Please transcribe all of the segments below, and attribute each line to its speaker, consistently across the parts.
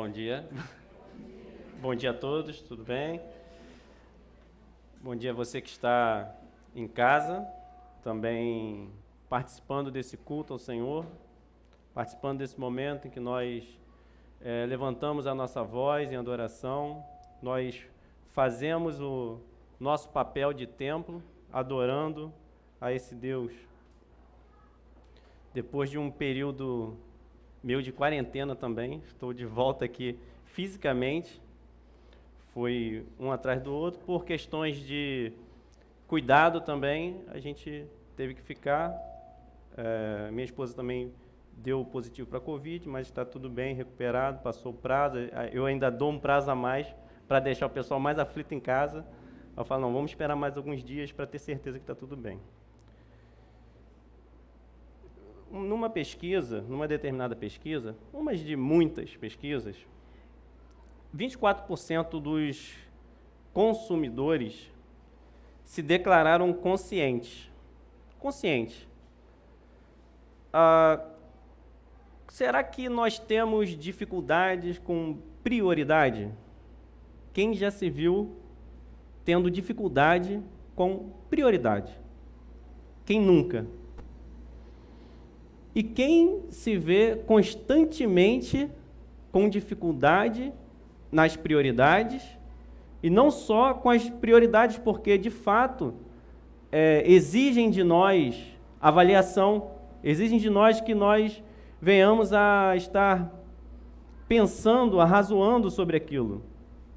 Speaker 1: Bom dia. Bom dia a todos, tudo bem? Bom dia a você que está em casa, também participando desse culto ao Senhor, participando desse momento em que nós levantamos a nossa voz em adoração, nós fazemos o nosso papel de templo, adorando a esse Deus. Depois de um período meu de quarentena também, estou de volta aqui fisicamente, foi um atrás do outro, por questões de cuidado também, a gente teve que ficar, minha esposa também deu positivo para a Covid, mas está tudo bem, recuperado, passou o prazo, eu ainda dou um prazo a mais para deixar o pessoal mais aflito em casa, eu falo, não, vamos esperar mais alguns dias para ter certeza que está tudo bem. Numa pesquisa, numa determinada pesquisa, uma de muitas pesquisas, 24% dos consumidores se declararam conscientes. Será que nós temos dificuldades com prioridade? Quem já se viu tendo dificuldade com prioridade? Quem nunca? E quem se vê constantemente com dificuldade nas prioridades, e não só com as prioridades, porque, de fato, exigem de nós avaliação, exigem de nós que nós venhamos a estar pensando, arrazoando sobre aquilo.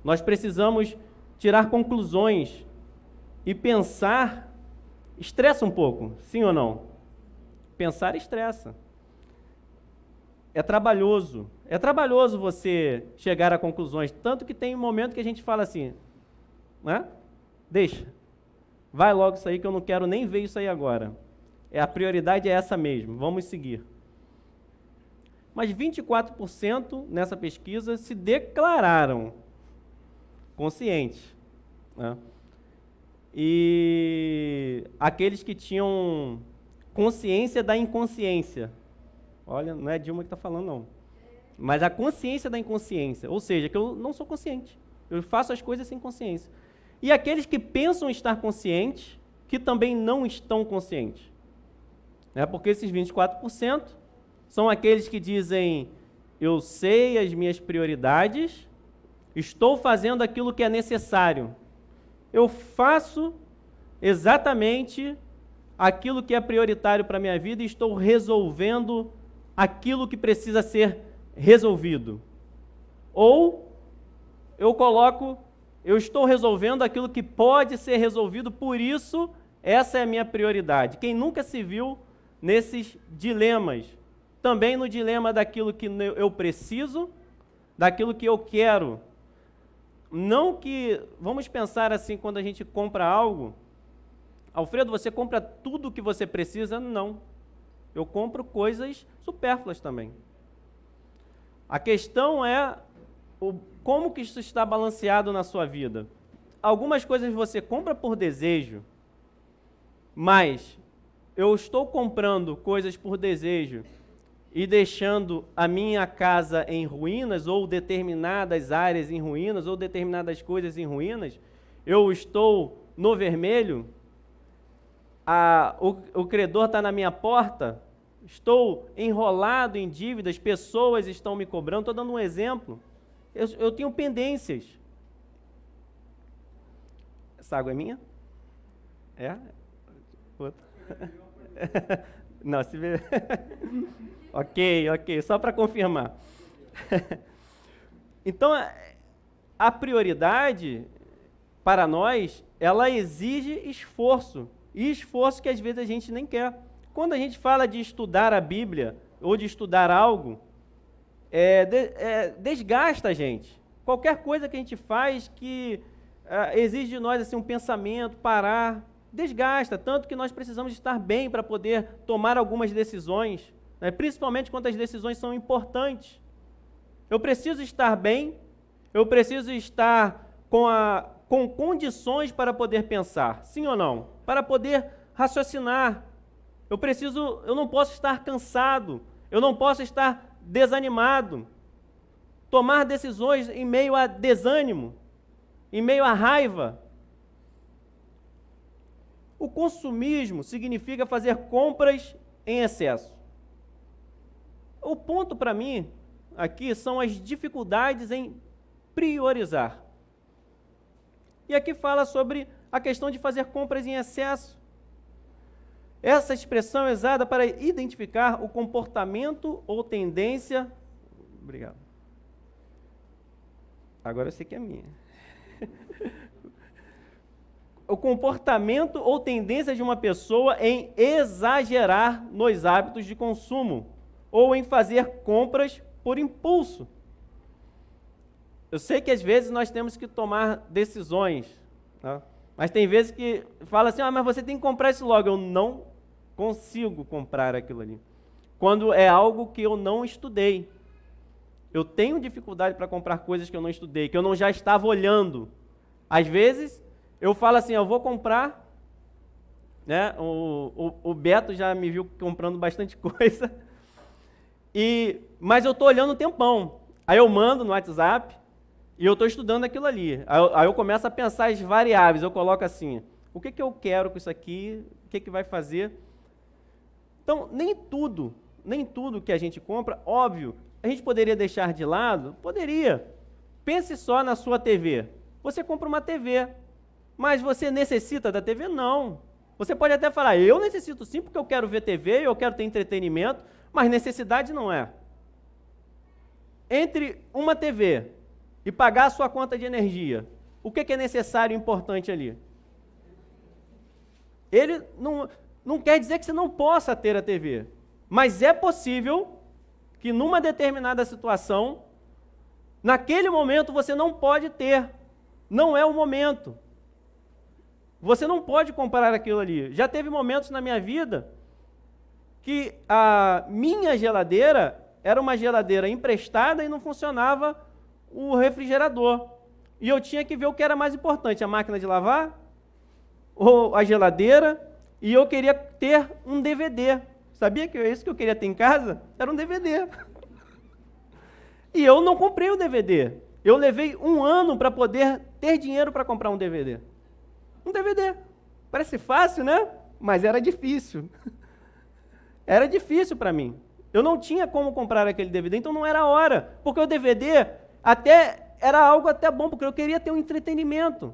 Speaker 1: Nós precisamos tirar conclusões e pensar. Estressa um pouco, sim ou não? Pensar estressa. É trabalhoso você chegar a conclusões, tanto que tem um momento que a gente fala assim, né? Deixa, vai logo isso aí que eu não quero nem ver isso aí agora. A prioridade é essa mesmo, vamos seguir. Mas 24% nessa pesquisa se declararam conscientes, né? E aqueles que tinham consciência da inconsciência. Olha, não é a Dilma que está falando, não. Mas a consciência da inconsciência, ou seja, que eu não sou consciente. Eu faço as coisas sem consciência. E aqueles que pensam estar conscientes, que também não estão conscientes. Porque esses 24% são aqueles que dizem, eu sei as minhas prioridades, estou fazendo aquilo que é necessário. Eu faço exatamente aquilo que é prioritário para a minha vida e estou resolvendo aquilo que precisa ser resolvido. Ou eu estou resolvendo aquilo que pode ser resolvido, por isso essa é a minha prioridade. Quem nunca se viu nesses dilemas? Também no dilema daquilo que eu preciso, daquilo que eu quero. Não que, vamos pensar assim, quando a gente compra algo, Alfredo, você compra tudo o que você precisa? Não. Eu compro coisas supérfluas também. A questão é como que isso está balanceado na sua vida. Algumas coisas você compra por desejo, mas eu estou comprando coisas por desejo e deixando a minha casa em ruínas, ou determinadas áreas em ruínas, ou determinadas coisas em ruínas, eu estou no vermelho, o credor está na minha porta, estou enrolado em dívidas, pessoas estão me cobrando, estou dando um exemplo, eu tenho pendências. Essa água é minha? É? Outra. Não, se vê... Ok, só para confirmar. Então, a prioridade, para nós, ela exige esforço, e esforço que às vezes a gente nem quer. Quando a gente fala de estudar a Bíblia, ou de estudar algo, desgasta a gente. Qualquer coisa que a gente faz que exige de nós assim, um pensamento, parar, desgasta, tanto que nós precisamos estar bem para poder tomar algumas decisões, né? Principalmente quando as decisões são importantes. Eu preciso estar bem, eu preciso estar com condições para poder pensar, sim ou não? Para poder raciocinar. Eu não posso estar cansado, eu não posso estar desanimado. tomar decisões em meio a desânimo, em meio a raiva. O consumismo significa fazer compras em excesso. O ponto para mim aqui são as dificuldades em priorizar. E aqui fala sobre a questão de fazer compras em excesso. Essa expressão é usada para identificar o comportamento ou tendência. Obrigado. Agora eu sei que é minha. O comportamento ou tendência de uma pessoa em exagerar nos hábitos de consumo ou em fazer compras por impulso. Eu sei que às vezes nós temos que tomar decisões, tá? Mas tem vezes que fala assim, mas você tem que comprar isso logo. Eu não consigo comprar aquilo ali. Quando é algo que eu não estudei. Eu tenho dificuldade para comprar coisas que eu não estudei, que eu não já estava olhando. Às vezes, eu falo assim, eu vou comprar, né? O Beto já me viu comprando bastante coisa, mas eu estou olhando um tempão. Aí eu mando no WhatsApp e eu estou estudando aquilo ali. Aí eu começo a pensar as variáveis, eu coloco assim, o que eu quero com isso aqui, o que vai fazer? Então, nem tudo que a gente compra, óbvio, a gente poderia deixar de lado? Poderia. Pense só na sua TV. Você compra uma TV, mas você necessita da TV? Não. Você pode até falar, eu necessito sim porque eu quero ver TV, eu quero ter entretenimento, mas necessidade não é. Entre uma TV e pagar a sua conta de energia, o que é necessário e importante ali? Ele não quer dizer que você não possa ter a TV, mas é possível que numa determinada situação, naquele momento você não pode ter, não é o momento. Você não pode comprar aquilo ali. Já teve momentos na minha vida que a minha geladeira era uma geladeira emprestada e não funcionava o refrigerador. E eu tinha que ver o que era mais importante, a máquina de lavar ou a geladeira, e eu queria ter um DVD. Sabia que é isso que eu queria ter em casa? Era um DVD. E eu não comprei o DVD. Eu levei 1 ano para poder ter dinheiro para comprar um DVD. Um DVD. Parece fácil, né? Mas era difícil. Era difícil para mim. Eu não tinha como comprar aquele DVD, então não era a hora. Porque o DVD era algo até bom, porque eu queria ter um entretenimento.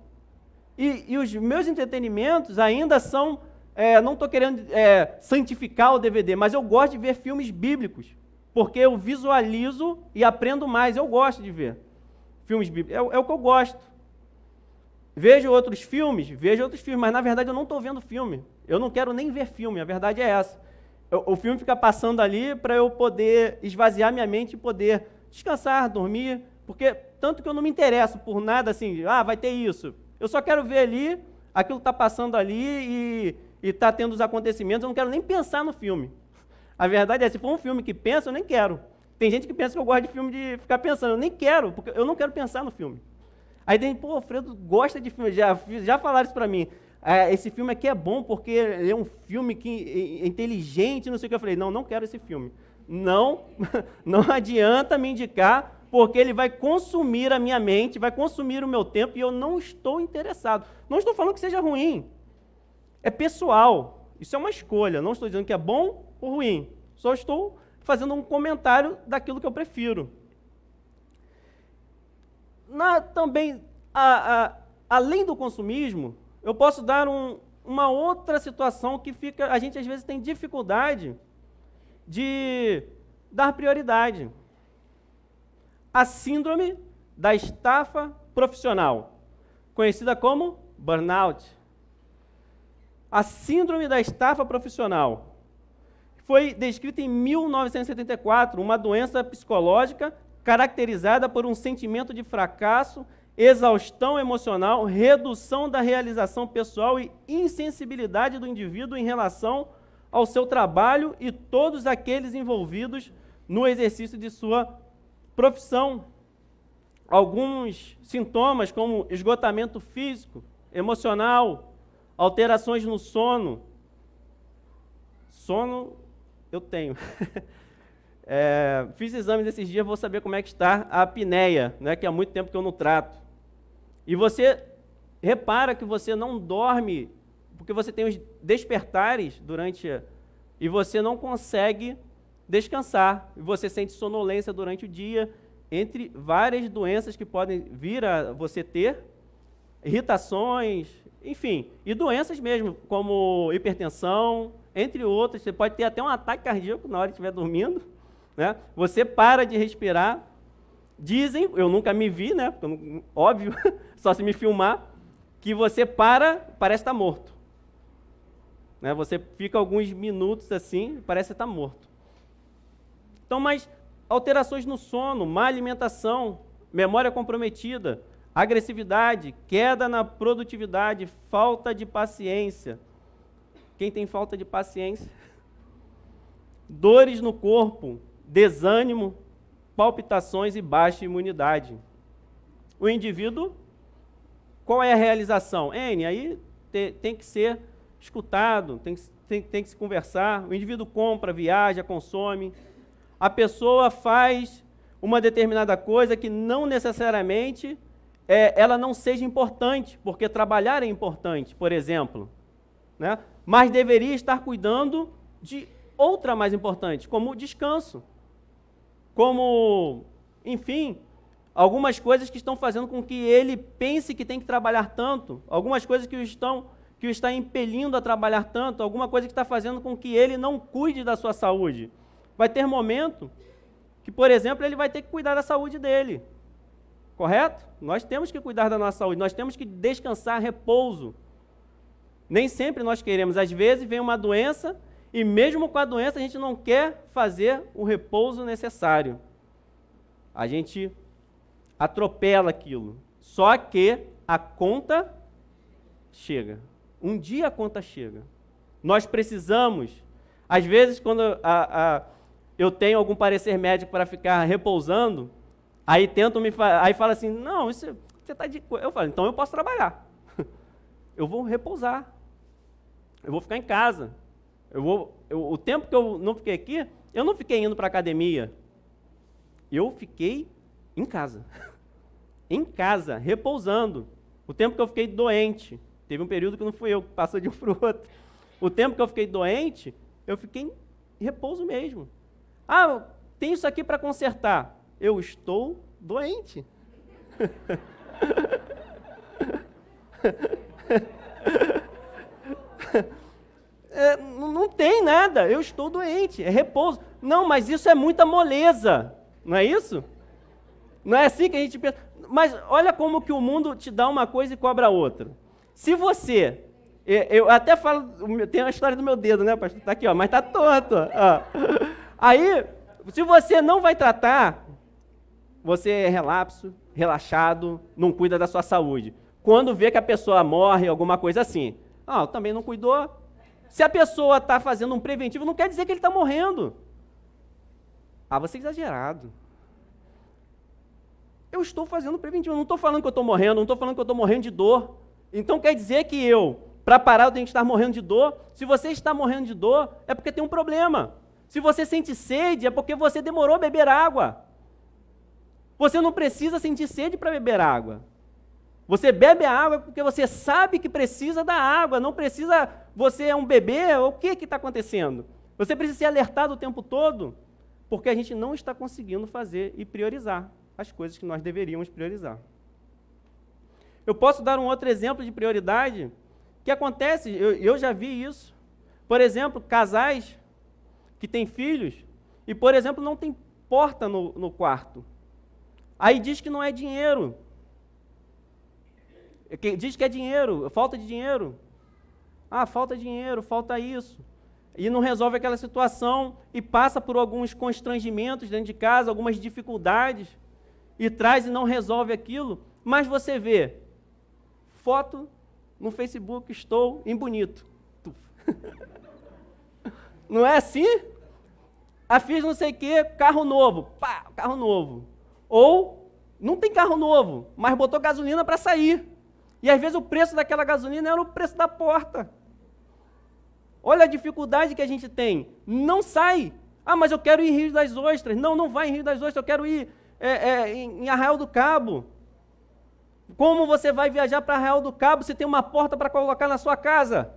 Speaker 1: E os meus entretenimentos ainda são... não estou querendo santificar o DVD, mas eu gosto de ver filmes bíblicos, porque eu visualizo e aprendo mais. Eu gosto de ver filmes bíblicos, é o que eu gosto. Vejo outros filmes, mas na verdade eu não estou vendo filme. Eu não quero nem ver filme, a verdade é essa. O filme fica passando ali para eu poder esvaziar minha mente e poder descansar, dormir, porque tanto que eu não me interesso por nada assim, vai ter isso. Eu só quero ver ali, aquilo está passando ali e está tendo os acontecimentos, eu não quero nem pensar no filme. A verdade é, se for um filme que pensa, eu nem quero. Tem gente que pensa que eu gosto de filme de ficar pensando, eu nem quero, porque eu não quero pensar no filme. Aí tem, o Alfredo gosta de filme, já falaram isso para mim, esse filme aqui é bom porque ele é um filme que é inteligente, não sei o que. Eu falei, não quero esse filme. Não adianta me indicar, porque ele vai consumir a minha mente, vai consumir o meu tempo, e eu não estou interessado. Não estou falando que seja ruim. É pessoal, isso é uma escolha, não estou dizendo que é bom ou ruim, só estou fazendo um comentário daquilo que eu prefiro. Também, além do consumismo, eu posso dar uma outra situação que a gente às vezes tem dificuldade de dar prioridade. A síndrome da estafa profissional, conhecida como burnout. A síndrome da estafa profissional foi descrita em 1974, uma doença psicológica caracterizada por um sentimento de fracasso, exaustão emocional, redução da realização pessoal e insensibilidade do indivíduo em relação ao seu trabalho e todos aqueles envolvidos no exercício de sua profissão. Alguns sintomas como esgotamento físico, emocional, alterações no sono. Sono eu tenho. Fiz exames esses dias, vou saber como é que está a apneia, né, que há muito tempo que eu não trato. E você repara que você não dorme, porque você tem os despertares e você não consegue descansar. E você sente sonolência durante o dia, entre várias doenças que podem vir a você ter, irritações, enfim, e doenças mesmo, como hipertensão, entre outras. Você pode ter até um ataque cardíaco na hora que estiver dormindo, né? Você para de respirar. Dizem, eu nunca me vi, né? Óbvio, só se me filmar, que você parece estar morto. Né? Você fica alguns minutos assim, parece estar morto. Então, mas alterações no sono, má alimentação, memória comprometida, agressividade, queda na produtividade, falta de paciência. Quem tem falta de paciência? Dores no corpo, desânimo, palpitações e baixa imunidade. O indivíduo, qual é a realização? Aí tem que ser escutado, tem que se conversar. O indivíduo compra, viaja, consome. A pessoa faz uma determinada coisa que não necessariamente ela não seja importante, porque trabalhar é importante, por exemplo, né? Mas deveria estar cuidando de outra mais importante, como o descanso, como, enfim, algumas coisas que estão fazendo com que ele pense que tem que trabalhar tanto, algumas coisas que o está impelindo a trabalhar tanto, alguma coisa que está fazendo com que ele não cuide da sua saúde. Vai ter momento que, por exemplo, ele vai ter que cuidar da saúde dele. Correto? Nós temos que cuidar da nossa saúde, nós temos que descansar, repouso. Nem sempre nós queremos. Às vezes vem uma doença e mesmo com a doença a gente não quer fazer o repouso necessário. A gente atropela aquilo. Só que a conta chega. Um dia a conta chega. Nós precisamos, às vezes quando eu tenho algum parecer médico para ficar repousando, aí aí fala assim, não, você está de... Eu falo, então eu posso trabalhar. Eu vou repousar. Eu vou ficar em casa. O tempo que eu não fiquei aqui, eu não fiquei indo para a academia. Eu fiquei em casa. Em casa, repousando. O tempo que eu fiquei doente, teve um período que não fui eu que passou de um para o outro. O tempo que eu fiquei doente, eu fiquei em repouso mesmo. Tem isso aqui para consertar. Eu estou doente. Não tem nada, eu estou doente, é repouso. Não, mas isso é muita moleza, não é isso? Não é assim que a gente pensa. Mas olha como que o mundo te dá uma coisa e cobra outra. Se você, eu até falo, tem a história do meu dedo, né, pastor? Tá aqui, ó, mas tá torto. Ó. Aí, se você não vai tratar, você é relapso, relaxado, não cuida da sua saúde. Quando vê que a pessoa morre, alguma coisa assim, também não cuidou. Se a pessoa está fazendo um preventivo, não quer dizer que ele está morrendo. Você é exagerado. Eu estou fazendo preventivo, não estou falando que eu estou morrendo, não estou falando que eu estou morrendo de dor. Então quer dizer que para parar, eu tenho que estar morrendo de dor? Se você está morrendo de dor, é porque tem um problema. Se você sente sede, é porque você demorou a beber água. Você não precisa sentir sede para beber água. Você bebe a água porque você sabe que precisa da água, não precisa, você é um bebê, o que está acontecendo? Você precisa ser alertado o tempo todo, porque a gente não está conseguindo fazer e priorizar as coisas que nós deveríamos priorizar. Eu posso dar um outro exemplo de prioridade que acontece, eu já vi isso. Por exemplo, casais que têm filhos e, por exemplo, não tem porta no quarto. Aí diz que não é dinheiro. Diz que é dinheiro, falta de dinheiro. Falta dinheiro, falta isso. E não resolve aquela situação e passa por alguns constrangimentos dentro de casa, algumas dificuldades, e traz e não resolve aquilo. Mas você vê, foto no Facebook, estou em bonito. Não é assim? Fiz não sei o quê, carro novo. Carro novo. Ou não tem carro novo, mas botou gasolina para sair. E às vezes o preço daquela gasolina era o preço da porta. Olha a dificuldade que a gente tem. Não sai. Ah, mas eu quero ir em Rio das Ostras. Não, não vai em Rio das Ostras, eu quero ir em Arraial do Cabo. Como você vai viajar para Arraial do Cabo se tem uma porta para colocar na sua casa?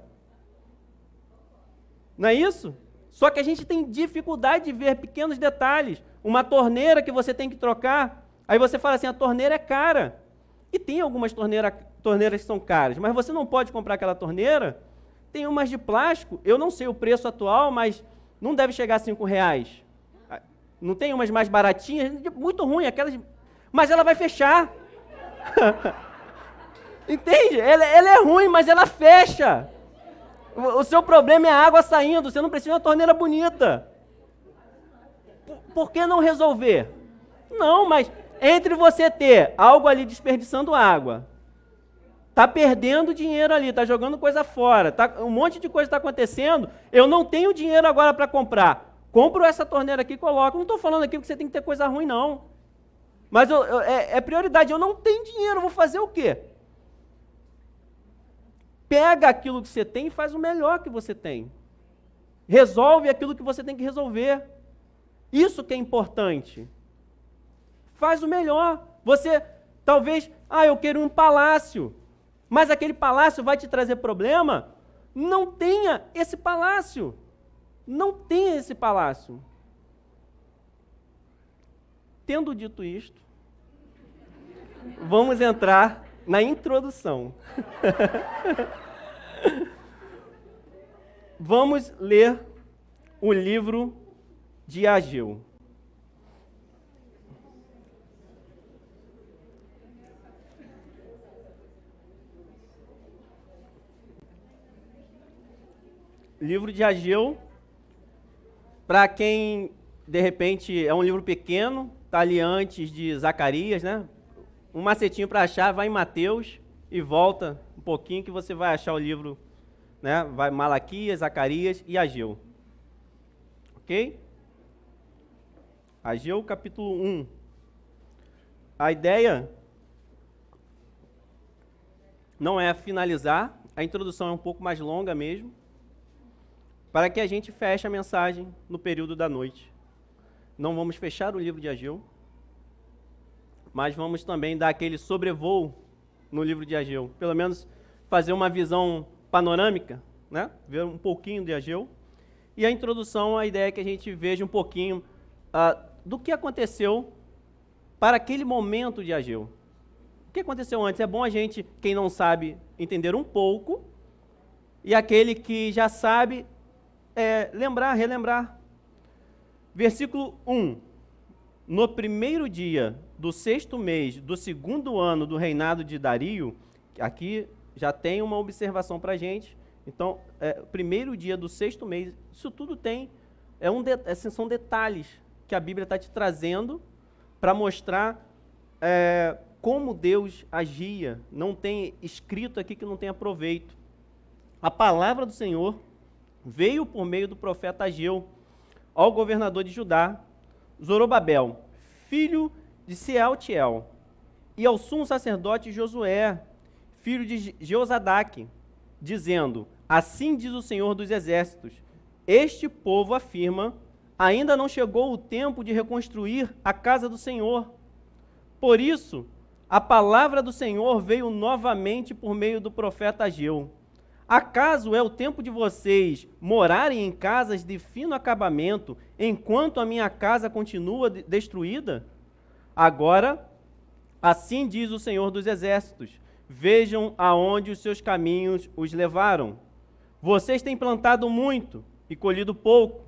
Speaker 1: Não é isso? Só que a gente tem dificuldade de ver pequenos detalhes. Uma torneira que você tem que trocar, aí você fala assim, a torneira é cara. E tem algumas torneiras que são caras, mas você não pode comprar aquela torneira. Tem umas de plástico, eu não sei o preço atual, mas não deve chegar a R$5. Não tem umas mais baratinhas, muito ruim, aquelas, mas ela vai fechar. Entende? Ela é ruim, mas ela fecha. O seu problema é a água saindo, você não precisa de uma torneira bonita. Por que não resolver? Não, mas entre você ter algo ali desperdiçando água, tá perdendo dinheiro ali, tá jogando coisa fora, um monte de coisa está acontecendo, eu não tenho dinheiro agora para comprar. Compro essa torneira aqui e coloco. Não estou falando aqui que você tem que ter coisa ruim, não. Mas é prioridade, eu não tenho dinheiro, vou fazer o quê? Pega aquilo que você tem e faz o melhor que você tem. Resolve aquilo que você tem que resolver. Isso que é importante. Faz o melhor. Você, talvez, eu quero um palácio, mas aquele palácio vai te trazer problema? Não tenha esse palácio. Não tenha esse palácio. Tendo dito isto, vamos entrar na introdução. Vamos ler o livro de Ageu. Livro de Ageu, para quem, de repente, é um livro pequeno, está ali antes de Zacarias, né? Um macetinho para achar, vai em Mateus e volta um pouquinho que você vai achar o livro, né? Vai Malaquias, Zacarias e Ageu. Ok? Ageu, capítulo 1. A ideia não é finalizar, a introdução é um pouco mais longa mesmo, para que a gente feche a mensagem no período da noite. Não vamos fechar o livro de Ageu, mas vamos também dar aquele sobrevoo no livro de Ageu, pelo menos fazer uma visão panorâmica, né? Ver um pouquinho de Ageu. E a introdução, a ideia é que a gente veja um pouquinho do que aconteceu para aquele momento de Ageu. O que aconteceu antes? É bom a gente, quem não sabe, entender um pouco, e aquele que já sabe, relembrar. Versículo 1. No primeiro dia do 6º mês do 2º ano do reinado de Dario, aqui já tem uma observação para a gente. Então, primeiro dia do 6º mês, isso tudo tem, são detalhes que a Bíblia está te trazendo para mostrar como Deus agia. Não tem escrito aqui que não tenha proveito. A palavra do Senhor veio por meio do profeta Ageu ao governador de Judá, Zorobabel, filho de Sealtiel, e ao sumo sacerdote Josué, filho de Jeozadaque, dizendo: assim diz o Senhor dos Exércitos, este povo afirma, ainda não chegou o tempo de reconstruir a casa do Senhor. Por isso, a palavra do Senhor veio novamente por meio do profeta Ageu. Acaso é o tempo de vocês morarem em casas de fino acabamento, enquanto a minha casa continua destruída? Agora, assim diz o Senhor dos Exércitos, vejam aonde os seus caminhos os levaram. Vocês têm plantado muito e colhido pouco.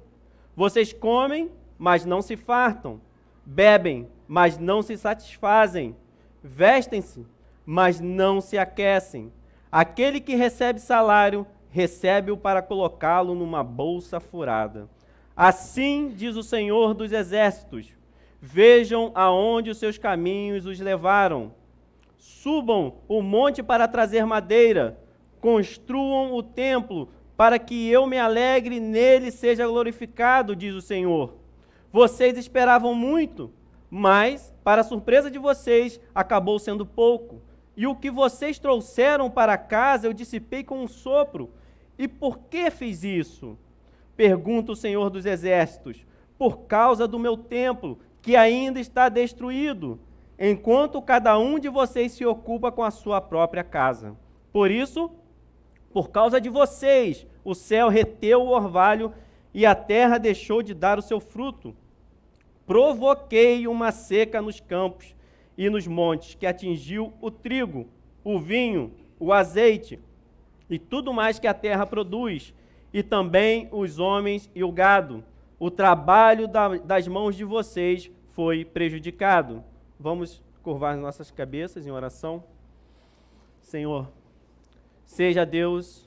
Speaker 1: Vocês comem, mas não se fartam. Bebem, mas não se satisfazem. Vestem-se, mas não se aquecem. Aquele que recebe salário, recebe-o para colocá-lo numa bolsa furada. Assim diz o Senhor dos Exércitos, vejam aonde os seus caminhos os levaram. Subam o monte para trazer madeira, construam o templo, para que eu me alegre e nele seja glorificado, diz o Senhor. Vocês esperavam muito, mas, para a surpresa de vocês, acabou sendo pouco. E o que vocês trouxeram para casa eu dissipei com um sopro. E por que fiz isso? Pergunta o Senhor dos Exércitos. por causa do meu templo, que ainda está destruído, enquanto cada um de vocês se ocupa com a sua própria casa. Por isso, por causa de vocês, o céu reteu o orvalho e a terra deixou de dar o seu fruto. Provoquei uma seca nos campos e nos montes, que atingiu o trigo, o vinho, o azeite e tudo mais que a terra produz, e também os homens e o gado. O trabalho das mãos de vocês foi prejudicado. Vamos curvar nossas cabeças em oração. Senhor, seja Deus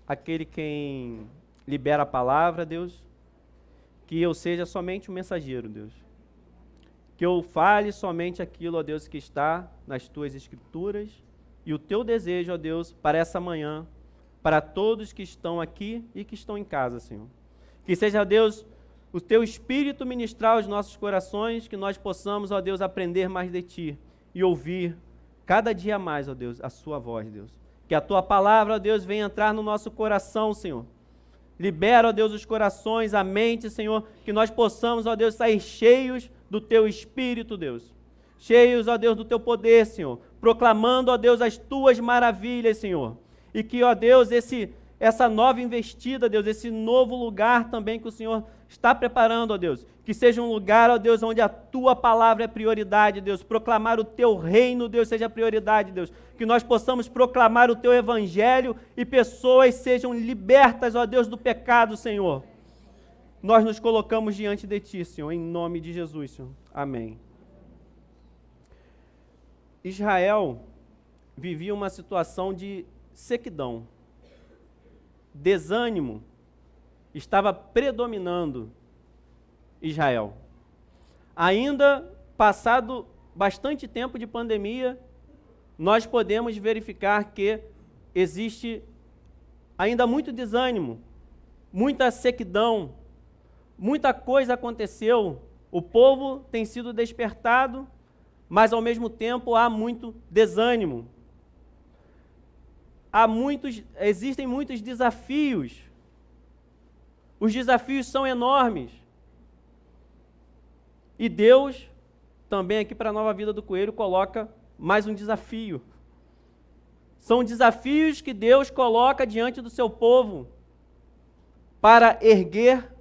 Speaker 1: aquele quem libera a palavra, Deus, que eu seja somente um mensageiro, Deus. Que eu fale somente aquilo, ó Deus, que está nas Tuas Escrituras, e o Teu desejo, ó Deus, para essa manhã, para todos que estão aqui e que estão em casa, Senhor. Que seja, Deus, o Teu Espírito ministrar aos nossos corações, que nós possamos, ó Deus, aprender mais de Ti e ouvir cada dia mais, ó Deus, a Sua voz, Deus. Que a Tua palavra, ó Deus, venha entrar no nosso coração, Senhor. Libera, ó Deus, os corações, a mente, Senhor, que nós possamos, ó Deus, sair cheios do Teu Espírito, Deus. Cheios, ó Deus, do Teu poder, Senhor. Proclamando, ó Deus, as Tuas maravilhas, Senhor. E que, ó Deus, essa nova investida, Deus, esse novo lugar também que o Senhor está preparando, ó Deus, que seja um lugar, ó Deus, onde a Tua palavra é prioridade, Deus, proclamar o Teu reino, Deus, seja prioridade, Deus, que nós possamos proclamar o Teu evangelho e pessoas sejam libertas, ó Deus, do pecado, Senhor. Nós nos colocamos diante de Ti, Senhor, em nome de Jesus, Senhor. Amém. Israel vivia uma situação de sequidão, desânimo, estava predominando Israel. Ainda passado bastante tempo de pandemia, nós podemos verificar que existe ainda muito desânimo, muita sequidão, muita coisa aconteceu, o povo tem sido despertado, mas ao mesmo tempo há muito desânimo. Existem muitos desafios. Os desafios são enormes. E Deus, também aqui para a Nova Vida do Coelho, coloca mais um desafio. São desafios que Deus coloca diante do seu povo para erguer,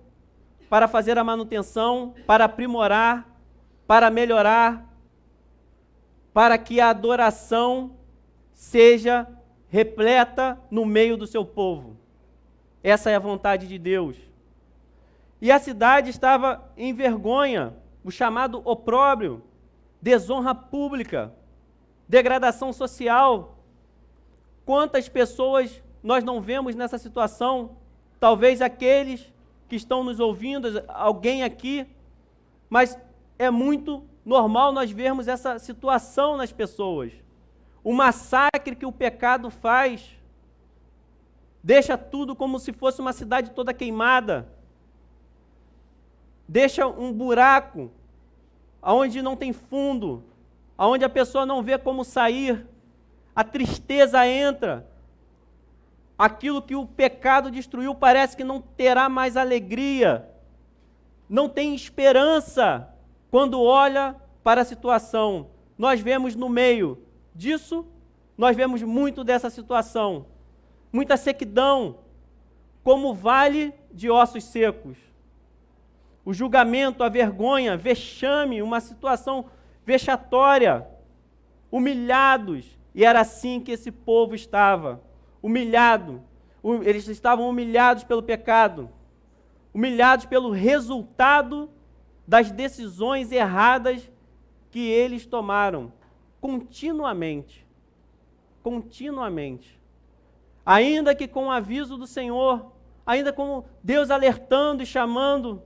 Speaker 1: para fazer a manutenção, para aprimorar, para melhorar, para que a adoração seja repleta no meio do seu povo. Essa é a vontade de Deus. E a cidade estava em vergonha, o chamado opróbrio, desonra pública, degradação social. Quantas pessoas nós não vemos nessa situação? Talvez aqueles que estão nos ouvindo, alguém aqui, mas é muito normal nós vermos essa situação nas pessoas. O massacre que o pecado faz, deixa tudo como se fosse uma cidade toda queimada, deixa um buraco, onde não tem fundo, onde a pessoa não vê como sair, a tristeza entra, aquilo que o pecado destruiu parece que não terá mais alegria, não tem esperança quando olha para a situação. Nós vemos no meio disso, nós vemos muito dessa situação, muita sequidão, como vale de ossos secos. O julgamento, a vergonha, vexame, uma situação vexatória, humilhados, e era assim que esse povo estava, humilhado, eles estavam humilhados pelo pecado, humilhados pelo resultado das decisões erradas que eles tomaram, continuamente, ainda que com o aviso do Senhor, ainda com Deus alertando e chamando,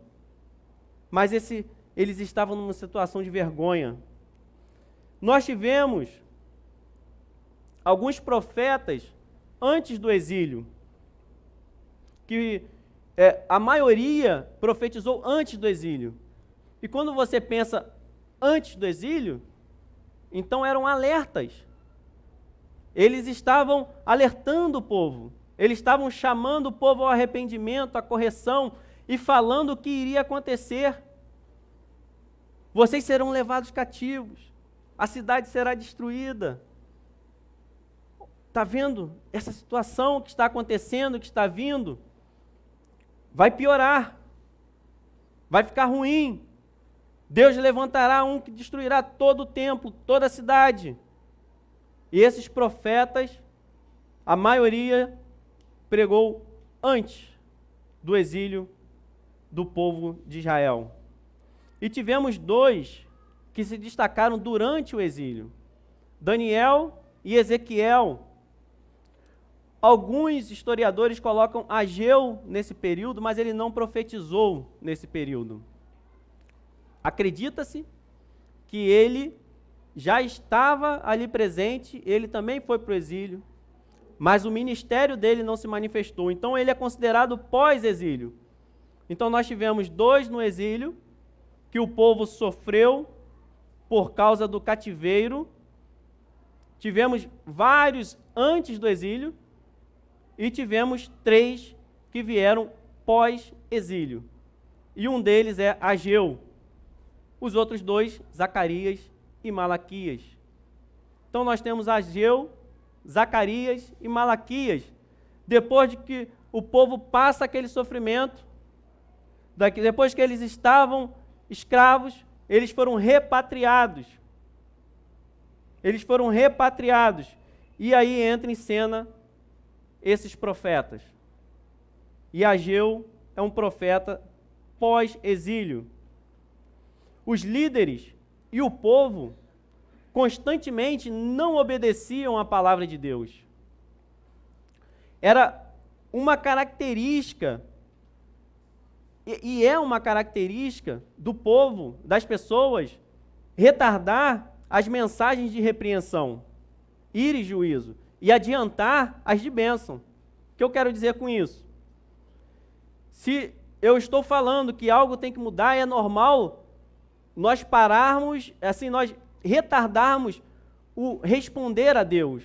Speaker 1: mas eles estavam numa situação de vergonha. Nós tivemos alguns profetas antes do exílio, que a maioria profetizou antes do exílio. E quando você pensa antes do exílio, então eram alertas. Eles estavam alertando o povo, eles estavam chamando o povo ao arrependimento, à correção, e falando o que iria acontecer vocês serão levados cativos, a cidade será destruída. Está vendo essa situação que está acontecendo, que está vindo? Vai piorar, vai ficar ruim. Deus levantará um que destruirá todo o templo, toda a cidade. E esses profetas, a maioria pregou antes do exílio do povo de Israel. E tivemos 2 que se destacaram durante o exílio: Daniel e Ezequiel. Alguns historiadores colocam Ageu nesse período, mas ele não profetizou nesse período. Acredita-se que ele já estava ali presente, ele também foi para o exílio, mas o ministério dele não se manifestou. Então ele é considerado pós-exílio. Então nós tivemos 2 no exílio, que o povo sofreu por causa do cativeiro. Tivemos vários antes do exílio, e tivemos 3 que vieram pós-exílio. E um deles é Ageu. Os outros 2, Zacarias e Malaquias. Então nós temos Ageu, Zacarias e Malaquias. Depois de que o povo passa aquele sofrimento, depois que eles estavam escravos, eles foram repatriados. Eles foram repatriados. E aí entra em cena esses profetas. E Ageu é um profeta pós-exílio. Os líderes e o povo constantemente não obedeciam à palavra de Deus. Era uma característica, e é uma característica do povo, das pessoas, retardar as mensagens de repreensão, ira e juízo, e adiantar as de bênção. O que eu quero dizer com isso? Se eu estou falando que algo tem que mudar, é normal nós pararmos, assim, nós retardarmos o responder a Deus.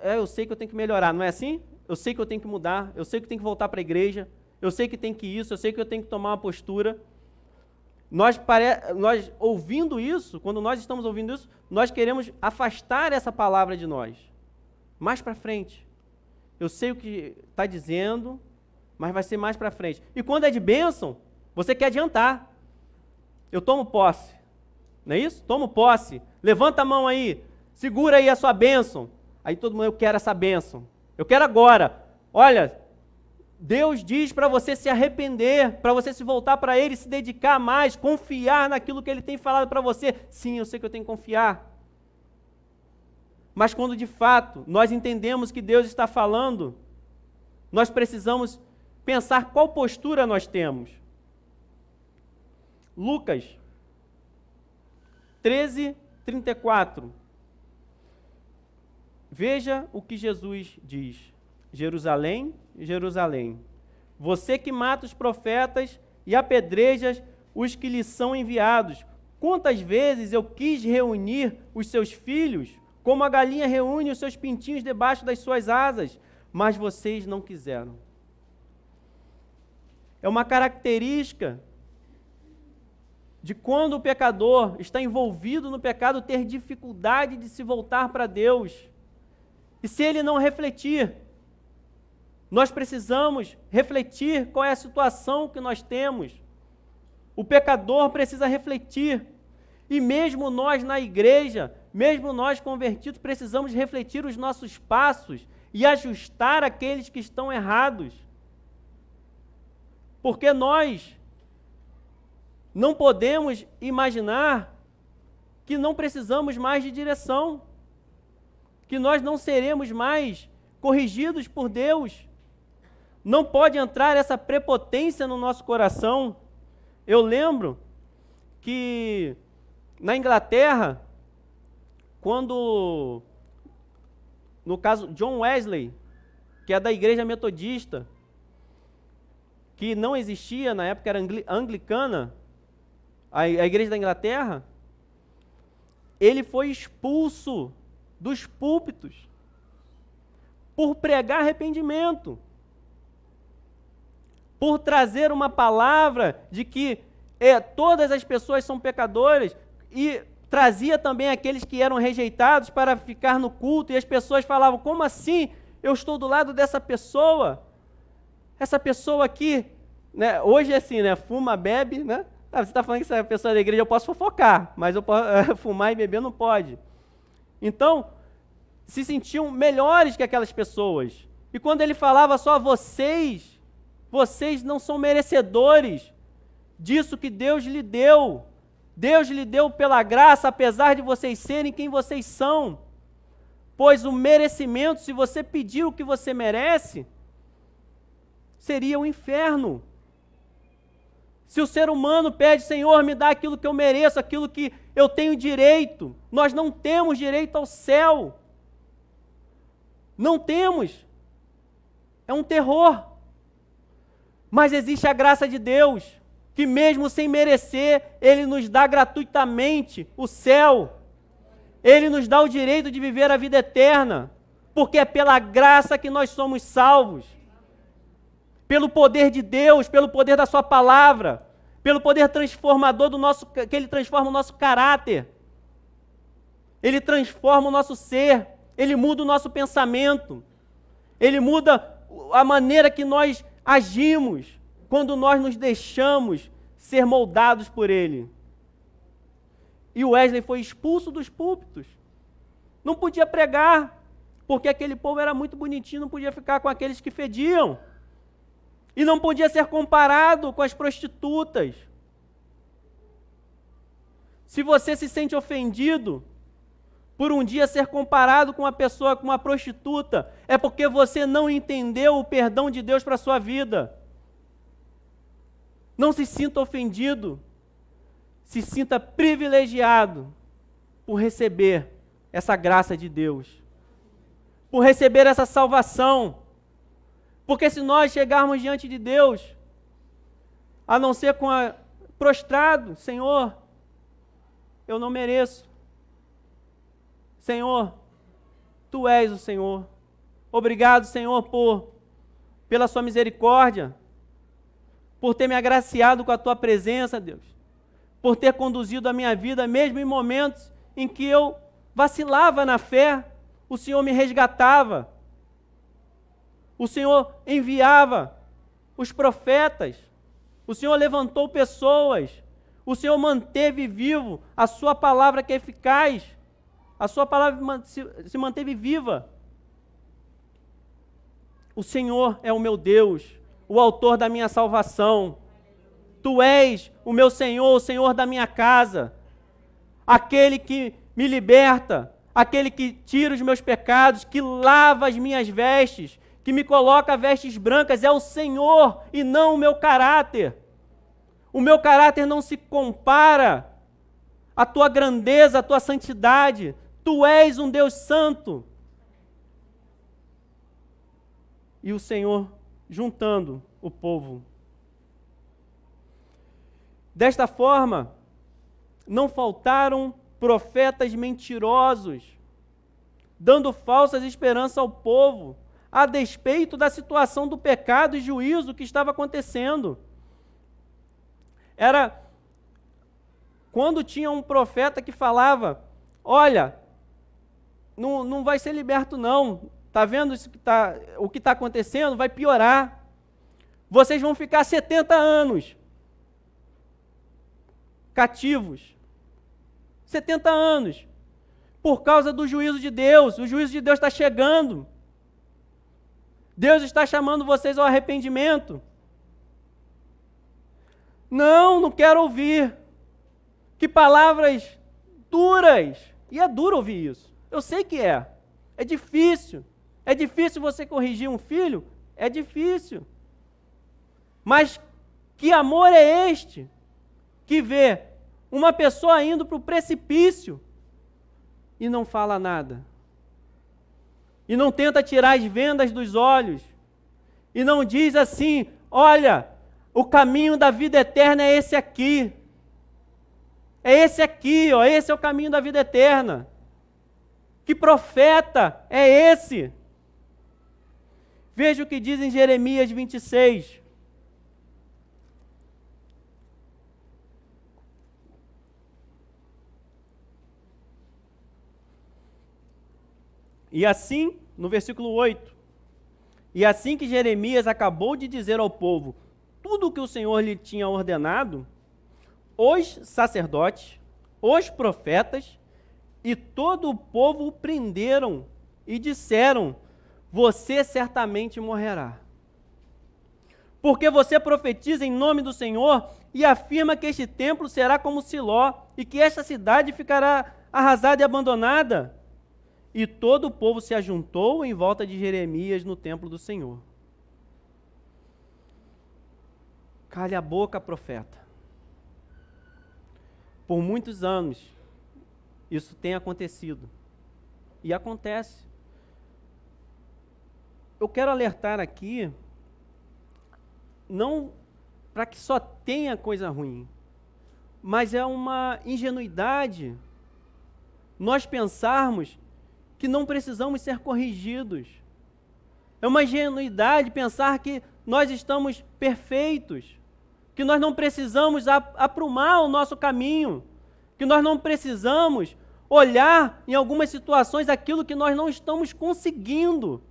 Speaker 1: Eu sei que eu tenho que melhorar, não é assim? Eu sei que eu tenho que mudar, eu sei que eu tenho que voltar para a igreja, eu sei que tem que isso, eu sei que eu tenho que tomar uma postura. Nós ouvindo isso, quando nós estamos ouvindo isso, nós queremos afastar essa palavra de nós. Mais para frente. Eu sei o que está dizendo, mas vai ser mais para frente. E quando é de bênção, você quer adiantar. Eu tomo posse. Não é isso? Tomo posse. Levanta a mão aí. Segura aí a sua bênção. Aí todo mundo, eu quero essa bênção. Eu quero agora. Olha, Deus diz para você se arrepender, para você se voltar para Ele, se dedicar mais, confiar naquilo que Ele tem falado para você. Sim, eu sei que eu tenho que confiar. Mas quando de fato nós entendemos que Deus está falando, nós precisamos pensar qual postura nós temos. Lucas 13:34. Veja o que Jesus diz. Jerusalém, Jerusalém, você que mata os profetas e apedrejas os que lhes são enviados. Quantas vezes eu quis reunir os seus filhos, como a galinha reúne os seus pintinhos debaixo das suas asas, mas vocês não quiseram. É uma característica de quando o pecador está envolvido no pecado, ter dificuldade de se voltar para Deus. E se ele não refletir, nós precisamos refletir qual é a situação que nós temos. O pecador precisa refletir. E mesmo nós na igreja, mesmo nós convertidos, precisamos refletir os nossos passos e ajustar aqueles que estão errados. Porque nós não podemos imaginar que não precisamos mais de direção, que nós não seremos mais corrigidos por Deus. Não pode entrar essa prepotência no nosso coração. Eu lembro que na Inglaterra, quando, no caso, John Wesley, que é da igreja metodista, que não existia, na época era anglicana, a igreja da Inglaterra, ele foi expulso dos púlpitos por pregar arrependimento, por trazer uma palavra de que todas as pessoas são pecadoras, e trazia também aqueles que eram rejeitados para ficar no culto, e as pessoas falavam, como assim? Eu estou do lado dessa pessoa? Essa pessoa aqui, né? Hoje é assim, né? Fuma, bebe, né? Você está falando que essa pessoa da igreja eu posso fofocar, mas eu posso, fumar e beber não pode. Então, se sentiam melhores que aquelas pessoas. E quando ele falava só vocês não são merecedores disso que Deus lhe deu. Deus lhe deu pela graça, apesar de vocês serem quem vocês são. Pois o merecimento, se você pedir o que você merece, seria o inferno. Se o ser humano pede, Senhor, me dá aquilo que eu mereço, aquilo que eu tenho direito, nós não temos direito ao céu. Não temos. É um terror. Mas existe a graça de Deus, que mesmo sem merecer, Ele nos dá gratuitamente o céu. Ele nos dá o direito de viver a vida eterna, porque é pela graça que nós somos salvos. Pelo poder de Deus, pelo poder da sua palavra, pelo poder transformador que Ele transforma o nosso caráter. Ele transforma o nosso ser, Ele muda o nosso pensamento, Ele muda a maneira que nós agimos quando nós nos deixamos ser moldados por Ele. E o Wesley foi expulso dos púlpitos. Não podia pregar, porque aquele povo era muito bonitinho, não podia ficar com aqueles que fediam. E não podia ser comparado com as prostitutas. Se você se sente ofendido por um dia ser comparado com uma pessoa, com uma prostituta, é porque você não entendeu o perdão de Deus para a sua vida. Não se sinta ofendido, se sinta privilegiado por receber essa graça de Deus, por receber essa salvação. Porque se nós chegarmos diante de Deus, a não ser prostrado, Senhor, eu não mereço. Senhor, Tu és o Senhor. Obrigado, Senhor, pela sua misericórdia, por ter me agraciado com a Tua presença, Deus, por ter conduzido a minha vida, mesmo em momentos em que eu vacilava na fé, o Senhor me resgatava. O Senhor enviava os profetas, o Senhor levantou pessoas, o Senhor manteve vivo a sua palavra que é eficaz, a sua palavra se manteve viva. O Senhor é o meu Deus, o autor da minha salvação. Tu és o meu Senhor, o Senhor da minha casa, aquele que me liberta, aquele que tira os meus pecados, que lava as minhas vestes, que me coloca vestes brancas, é o Senhor e não o meu caráter. O meu caráter não se compara à tua grandeza, à tua santidade. Tu és um Deus santo. E o Senhor juntando o povo. Desta forma, não faltaram profetas mentirosos, dando falsas esperanças ao povo, a despeito da situação do pecado e juízo que estava acontecendo. Era quando tinha um profeta que falava, olha, não vai ser liberto não, está vendo o que está acontecendo? Vai piorar. Vocês vão ficar 70 anos cativos. 70 anos. Por causa do juízo de Deus. O juízo de Deus está chegando. Deus está chamando vocês ao arrependimento. Não quero ouvir. Que palavras duras. E é duro ouvir isso. Eu sei que é. É difícil. É difícil você corrigir um filho? É difícil. Mas que amor é este que vê uma pessoa indo para o precipício e não fala nada? E não tenta tirar as vendas dos olhos? E não diz assim, olha, o caminho da vida eterna é esse aqui. É esse aqui, ó, esse é o caminho da vida eterna. Que profeta é esse? Veja o que diz em Jeremias 26. E assim, no versículo 8, e assim que Jeremias acabou de dizer ao povo tudo o que o Senhor lhe tinha ordenado, os sacerdotes, os profetas e todo o povo o prenderam e disseram: você certamente morrerá. Porque você profetiza em nome do Senhor e afirma que este templo será como Siló e que esta cidade ficará arrasada e abandonada. E todo o povo se ajuntou em volta de Jeremias no templo do Senhor. Cale a boca, profeta. Por muitos anos, isso tem acontecido. E acontece. Eu quero alertar aqui, não para que só tenha coisa ruim, mas é uma ingenuidade nós pensarmos que não precisamos ser corrigidos. É uma ingenuidade pensar que nós estamos perfeitos, que nós não precisamos aprumar o nosso caminho, que nós não precisamos olhar em algumas situações aquilo que nós não estamos conseguindo.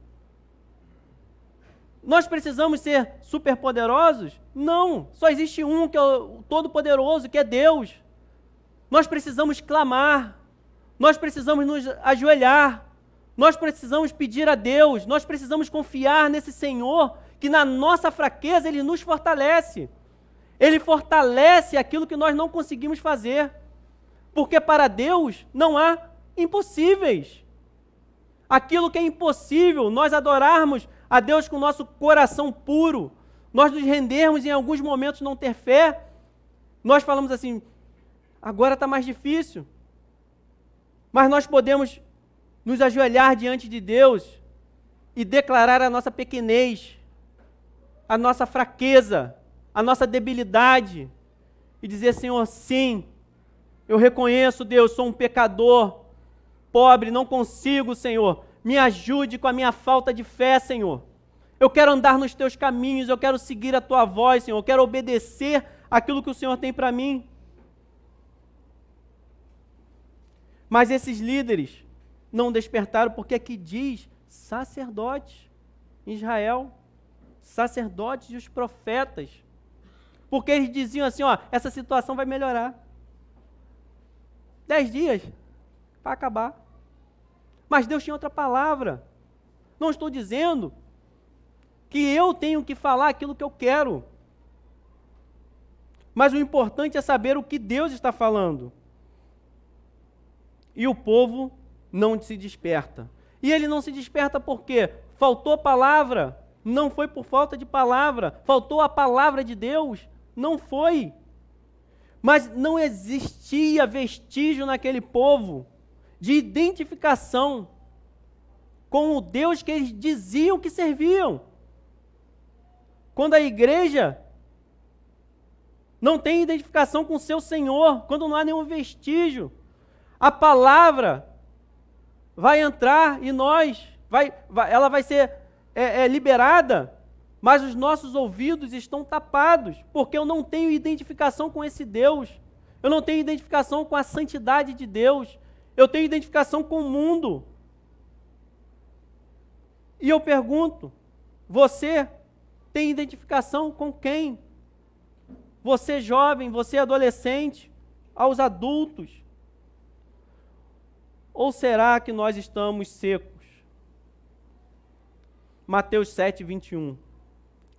Speaker 1: Nós precisamos ser superpoderosos? Não, só existe um que é o Todo-Poderoso, que é Deus. Nós precisamos clamar, nós precisamos nos ajoelhar, nós precisamos pedir a Deus, nós precisamos confiar nesse Senhor, que na nossa fraqueza Ele nos fortalece. Ele fortalece aquilo que nós não conseguimos fazer, porque para Deus não há impossíveis. Aquilo que é impossível, nós adorarmos a Deus com o nosso coração puro, nós nos rendermos em alguns momentos não ter fé, nós falamos assim, agora está mais difícil, mas nós podemos nos ajoelhar diante de Deus e declarar a nossa pequenez, a nossa fraqueza, a nossa debilidade, e dizer: Senhor, sim, eu reconheço, Deus, sou um pecador, pobre, não consigo, Senhor, me ajude com a minha falta de fé, Senhor. Eu quero andar nos teus caminhos, eu quero seguir a tua voz, Senhor, eu quero obedecer aquilo que o Senhor tem para mim. Mas esses líderes não despertaram, porque aqui diz sacerdotes em Israel, sacerdotes e os profetas, porque eles diziam assim, ó, essa situação vai melhorar. 10 dias para acabar. Mas Deus tinha outra palavra. Não estou dizendo que eu tenho que falar aquilo que eu quero. Mas o importante é saber o que Deus está falando. E o povo não se desperta. E ele não se desperta por quê? Faltou palavra? Não foi por falta de palavra. Faltou a palavra de Deus? Não foi. Mas não existia vestígio naquele povo de identificação com o Deus que eles diziam que serviam. Quando a igreja não tem identificação com o seu Senhor, quando não há nenhum vestígio, a palavra vai entrar e ela vai ser liberada, mas os nossos ouvidos estão tapados, porque eu não tenho identificação com esse Deus, eu não tenho identificação com a santidade de Deus, eu tenho identificação com o mundo. E eu pergunto, você tem identificação com quem? Você jovem, você adolescente, aos adultos? Ou será que nós estamos secos? Mateus 7, 21.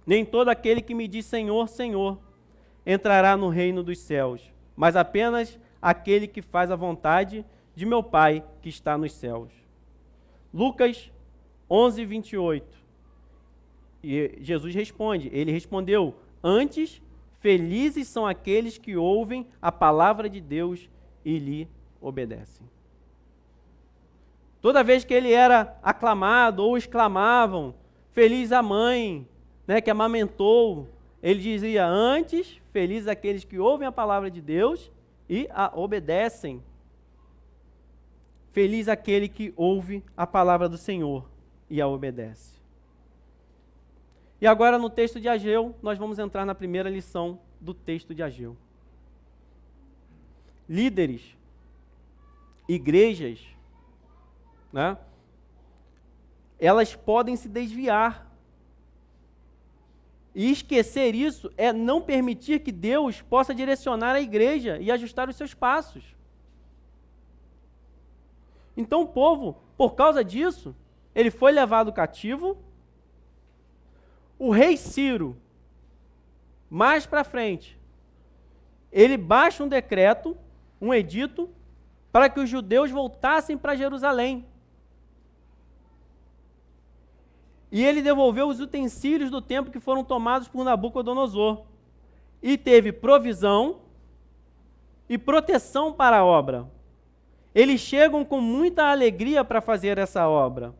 Speaker 1: Nem todo aquele que me diz Senhor, Senhor, entrará no reino dos céus, mas apenas aquele que faz a vontade de meu Pai que está nos céus. Lucas 11, 28. E Jesus responde, ele respondeu: antes, felizes são aqueles que ouvem a palavra de Deus e lhe obedecem. Toda vez que ele era aclamado ou exclamavam, feliz a mãe, né, que amamentou, ele dizia: antes, felizes aqueles que ouvem a palavra de Deus e a obedecem. Feliz aquele que ouve a palavra do Senhor e a obedece. E agora no texto de Ageu, nós vamos entrar na primeira lição do texto de Ageu. Líderes, igrejas, né, elas podem se desviar. E esquecer isso é não permitir que Deus possa direcionar a igreja e ajustar os seus passos. Então o povo, por causa disso, ele foi levado cativo. O rei Ciro, mais para frente, ele baixa um decreto, um edito, para que os judeus voltassem para Jerusalém. E ele devolveu os utensílios do templo que foram tomados por Nabucodonosor. E teve provisão e proteção para a obra. Eles chegam com muita alegria para fazer essa obra.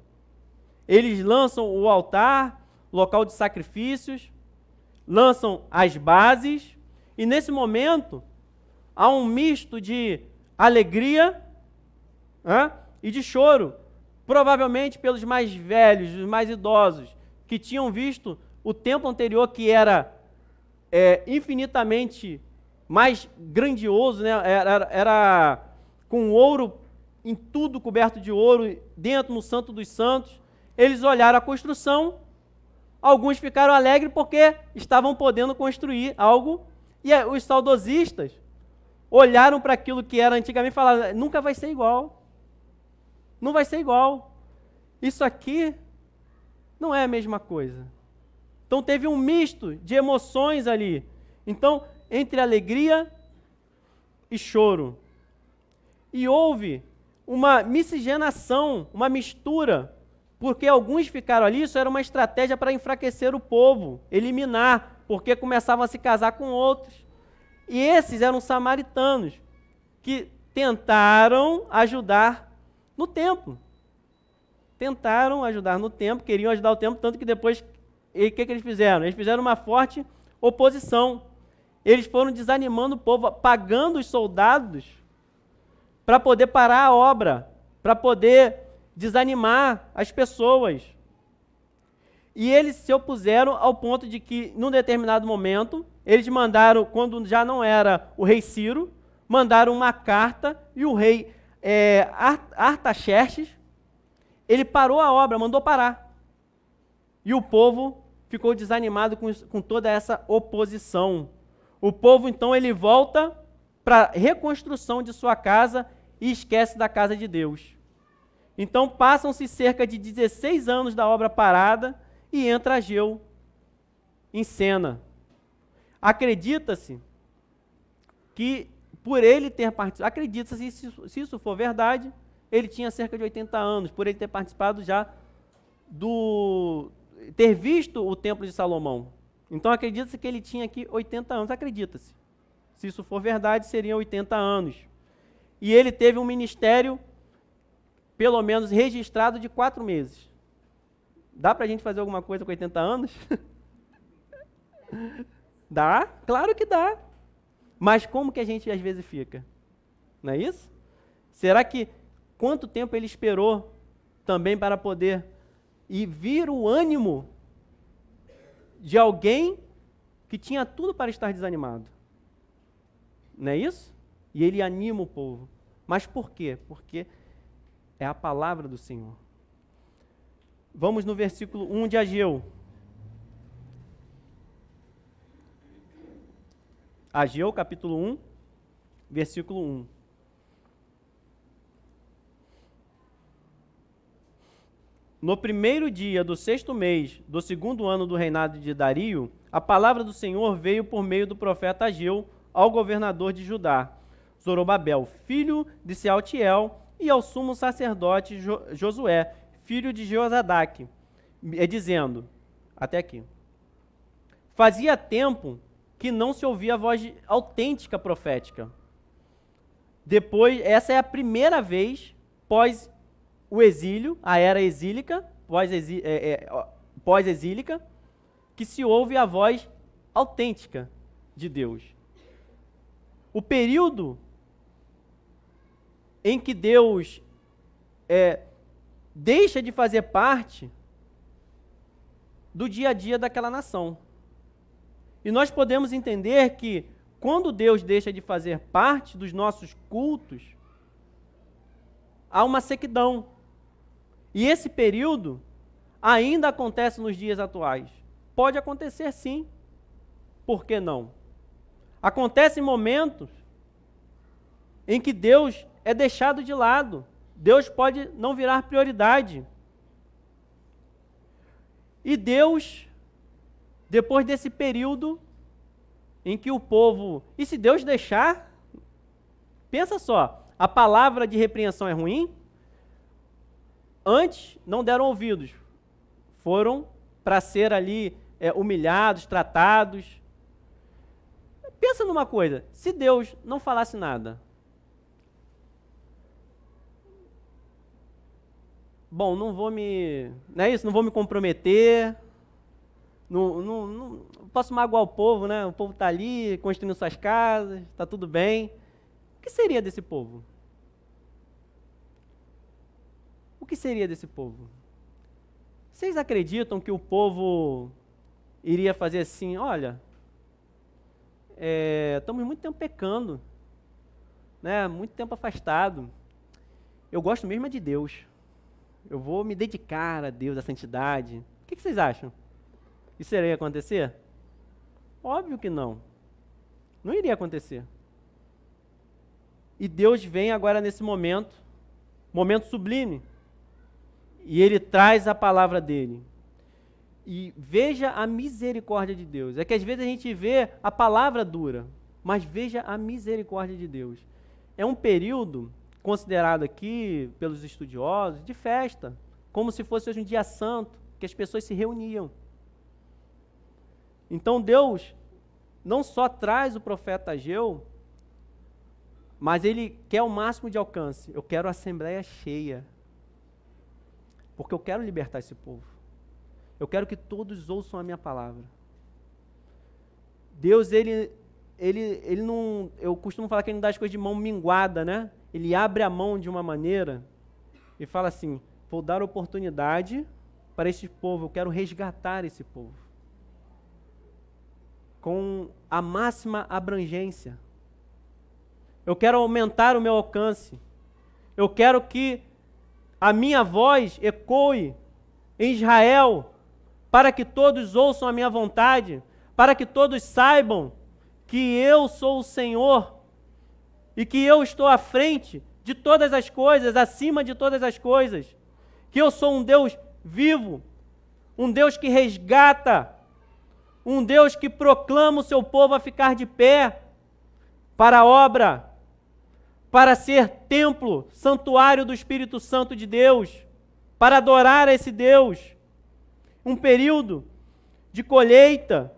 Speaker 1: Eles lançam o altar, local de sacrifícios, lançam as bases, e nesse momento há um misto de alegria e de choro, provavelmente pelos mais velhos, os mais idosos, que tinham visto o templo anterior, que era infinitamente mais grandioso, né? Era com ouro, em tudo coberto de ouro, dentro no Santo dos Santos. Eles olharam a construção, alguns ficaram alegres porque estavam podendo construir algo, e os saudosistas olharam para aquilo que era antigamente e falaram, nunca vai ser igual. Não vai ser igual. Isso aqui não é a mesma coisa. Então teve um misto de emoções ali. Então, entre alegria e choro. E houve uma miscigenação, uma mistura, porque alguns ficaram ali, isso era uma estratégia para enfraquecer o povo, eliminar, porque começavam a se casar com outros. E esses eram samaritanos, que tentaram ajudar no templo. Tentaram ajudar no templo, queriam ajudar o templo, tanto que depois, o que eles fizeram? Eles fizeram uma forte oposição. Eles foram desanimando o povo, pagando os soldados para poder parar a obra, para poder desanimar as pessoas. E eles se opuseram ao ponto de que, num determinado momento, eles mandaram, quando já não era o rei Ciro, mandaram uma carta, e o rei Artaxerxes, ele parou a obra, mandou parar. E o povo ficou desanimado com toda essa oposição. O povo, então, ele volta para a reconstrução de sua casa e esquece da casa de Deus. Então, passam-se cerca de 16 anos da obra parada e entra Ageu em cena. Acredita-se que, por ele ter participado, acredita-se, se isso for verdade, ele tinha cerca de 80 anos, por ele ter participado já ter visto o Templo de Salomão. Então, acredita-se que ele tinha aqui 80 anos, acredita-se. Se isso for verdade, seriam 80 anos. E ele teve um ministério, pelo menos registrado, de 4 meses. Dá para a gente fazer alguma coisa com 80 anos? Dá? Claro que dá. Mas como que a gente às vezes fica? Não é isso? Será que quanto tempo ele esperou também para poder vir o ânimo de alguém que tinha tudo para estar desanimado? Não é isso? E ele anima o povo. Mas por quê? Porque é a palavra do Senhor. Vamos no versículo 1 de Ageu. Ageu, capítulo 1, versículo 1. No primeiro dia do 6º mês do 2º ano do reinado de Dario, a palavra do Senhor veio por meio do profeta Ageu ao governador de Judá, Zorobabel, filho de Sealtiel, e ao sumo sacerdote Josué, filho de Josadaque, dizendo, até aqui, fazia tempo que não se ouvia a voz autêntica profética. Depois, essa é a primeira vez pós o exílio, a era exílica, pós-exílica, que se ouve a voz autêntica de Deus. O período em que Deus deixa de fazer parte do dia a dia daquela nação. E nós podemos entender que, quando Deus deixa de fazer parte dos nossos cultos, há uma sequidão. E esse período ainda acontece nos dias atuais? Pode acontecer sim. Por que não? Acontecem momentos em que Deus é deixado de lado. Deus pode não virar prioridade. E Deus, depois desse período em que o povo... E se Deus deixar, pensa só, a palavra de repreensão é ruim? Antes não deram ouvidos, foram para ser ali humilhados, tratados. Pensa numa coisa, se Deus não falasse nada, bom, não vou me, não é isso? Não vou me comprometer, não posso magoar o povo, né? O povo está ali construindo suas casas, está tudo bem. O que seria desse povo? O que seria desse povo? Vocês acreditam que o povo iria fazer assim, olha, estamos muito tempo pecando, né? Muito tempo afastado. Eu gosto mesmo de Deus. Eu vou me dedicar a Deus, à santidade. O que vocês acham? Isso iria acontecer? Óbvio que não. Não iria acontecer. E Deus vem agora nesse momento sublime, e Ele traz a palavra dEle. E veja a misericórdia de Deus. É que às vezes a gente vê a palavra dura, mas veja a misericórdia de Deus. É um período considerado aqui pelos estudiosos de festa, como se fosse hoje um dia santo, que as pessoas se reuniam. Então Deus não só traz o profeta Ageu, mas Ele quer o máximo de alcance. Eu quero a assembleia cheia, porque eu quero libertar esse povo. Eu quero que todos ouçam a minha palavra. Deus, ele não, eu costumo falar que Ele não dá as coisas de mão minguada, né? Ele abre a mão de uma maneira e fala assim, vou dar oportunidade para esse povo, eu quero resgatar esse povo. Com a máxima abrangência. Eu quero aumentar o meu alcance. Eu quero que a minha voz ecoe em Israel, para que todos ouçam a minha vontade, para que todos saibam que eu sou o Senhor e que eu estou à frente de todas as coisas, acima de todas as coisas, que eu sou um Deus vivo, um Deus que resgata, um Deus que proclama o seu povo a ficar de pé para a obra, para ser templo, santuário do Espírito Santo de Deus, para adorar a esse Deus. Um período de colheita,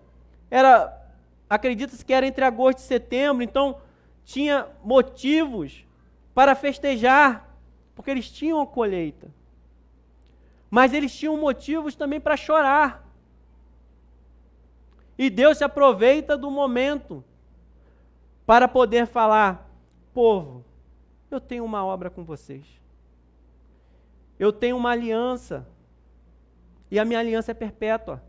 Speaker 1: acredita-se que era entre agosto e setembro, então tinha motivos para festejar, porque eles tinham a colheita. Mas eles tinham motivos também para chorar. E Deus se aproveita do momento para poder falar, povo, eu tenho uma obra com vocês. Eu tenho uma aliança. E a minha aliança é perpétua.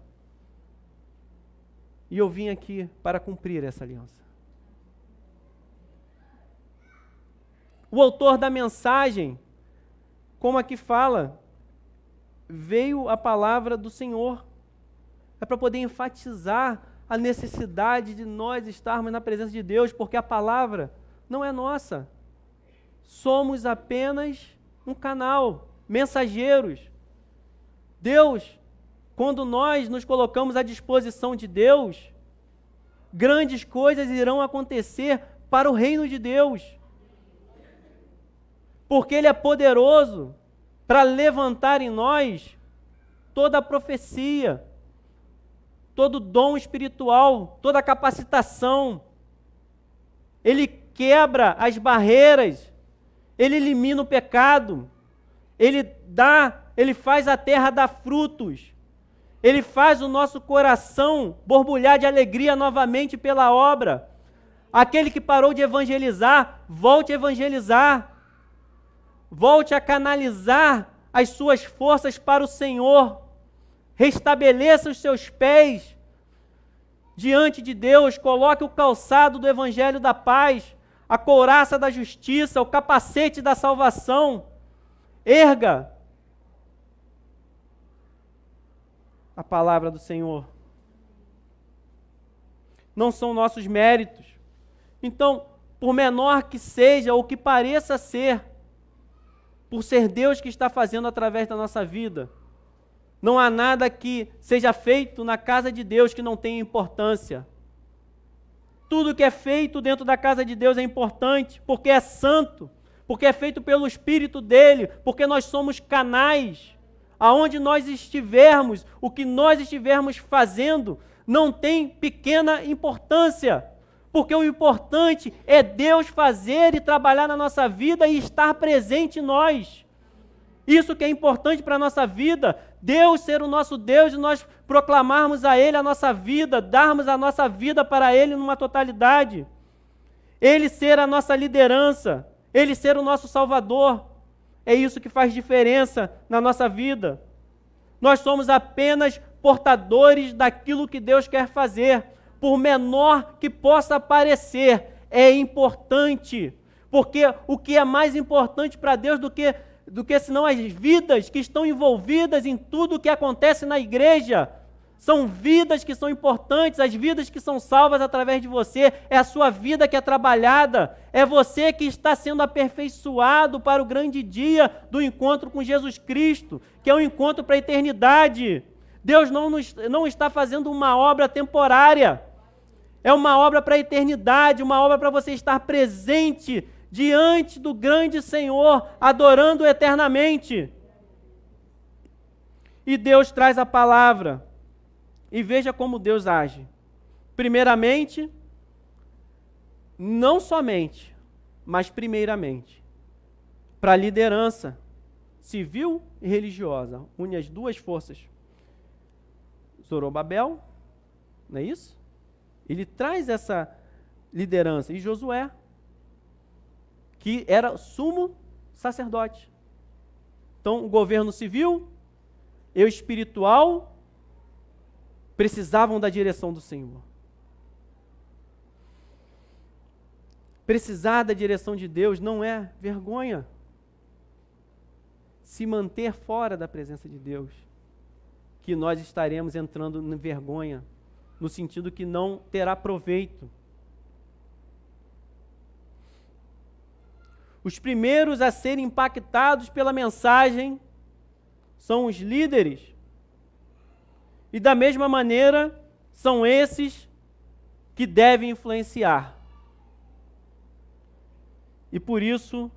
Speaker 1: E eu vim aqui para cumprir essa aliança. O autor da mensagem, como aqui fala, veio a palavra do Senhor. É para poder enfatizar a necessidade de nós estarmos na presença de Deus, porque a palavra não é nossa. Somos apenas um canal, mensageiros. Deus, quando nós nos colocamos à disposição de Deus, grandes coisas irão acontecer para o reino de Deus. Porque Ele é poderoso para levantar em nós toda a profecia, todo dom espiritual, toda a capacitação. Ele quebra as barreiras, Ele elimina o pecado, Ele faz a terra dar frutos, Ele faz o nosso coração borbulhar de alegria novamente pela obra. Aquele que parou de evangelizar, volte a evangelizar, volte a canalizar as suas forças para o Senhor, restabeleça os seus pés diante de Deus, coloque o calçado do evangelho da paz, a couraça da justiça, o capacete da salvação, erga, a palavra do Senhor. Não são nossos méritos. Então, por menor que seja ou que pareça ser, por ser Deus que está fazendo através da nossa vida, não há nada que seja feito na casa de Deus que não tenha importância. Tudo que é feito dentro da casa de Deus é importante, porque é santo, porque é feito pelo Espírito dele, porque nós somos canais. Aonde nós estivermos, o que nós estivermos fazendo, não tem pequena importância, porque o importante é Deus fazer e trabalhar na nossa vida e estar presente em nós. Isso que é importante para a nossa vida, Deus ser o nosso Deus e nós proclamarmos a Ele a nossa vida, darmos a nossa vida para Ele numa totalidade. Ele ser a nossa liderança, Ele ser o nosso Salvador. É isso que faz diferença na nossa vida. Nós somos apenas portadores daquilo que Deus quer fazer, por menor que possa parecer, é importante, porque o que é mais importante para Deus do que senão as vidas que estão envolvidas em tudo o que acontece na igreja, são vidas que são importantes, as vidas que são salvas através de você, é a sua vida que é trabalhada, é você que está sendo aperfeiçoado para o grande dia do encontro com Jesus Cristo, que é um encontro para a eternidade. Deus não está fazendo uma obra temporária, é uma obra para a eternidade, uma obra para você estar presente diante do grande Senhor, adorando eternamente. E Deus traz a palavra, e veja como Deus age. Primeiramente, não somente, mas primeiramente, para a liderança civil e religiosa, une as duas forças. Zorobabel, não é isso? Ele traz essa liderança, e Josué, que era sumo sacerdote. Então, o governo civil e o espiritual precisavam da direção do Senhor. Precisar da direção de Deus não é vergonha. Se manter fora da presença de Deus, que nós estaremos entrando em vergonha, no sentido que não terá proveito. Os primeiros a serem impactados pela mensagem são os líderes. E da mesma maneira, são esses que devem influenciar. E por isso,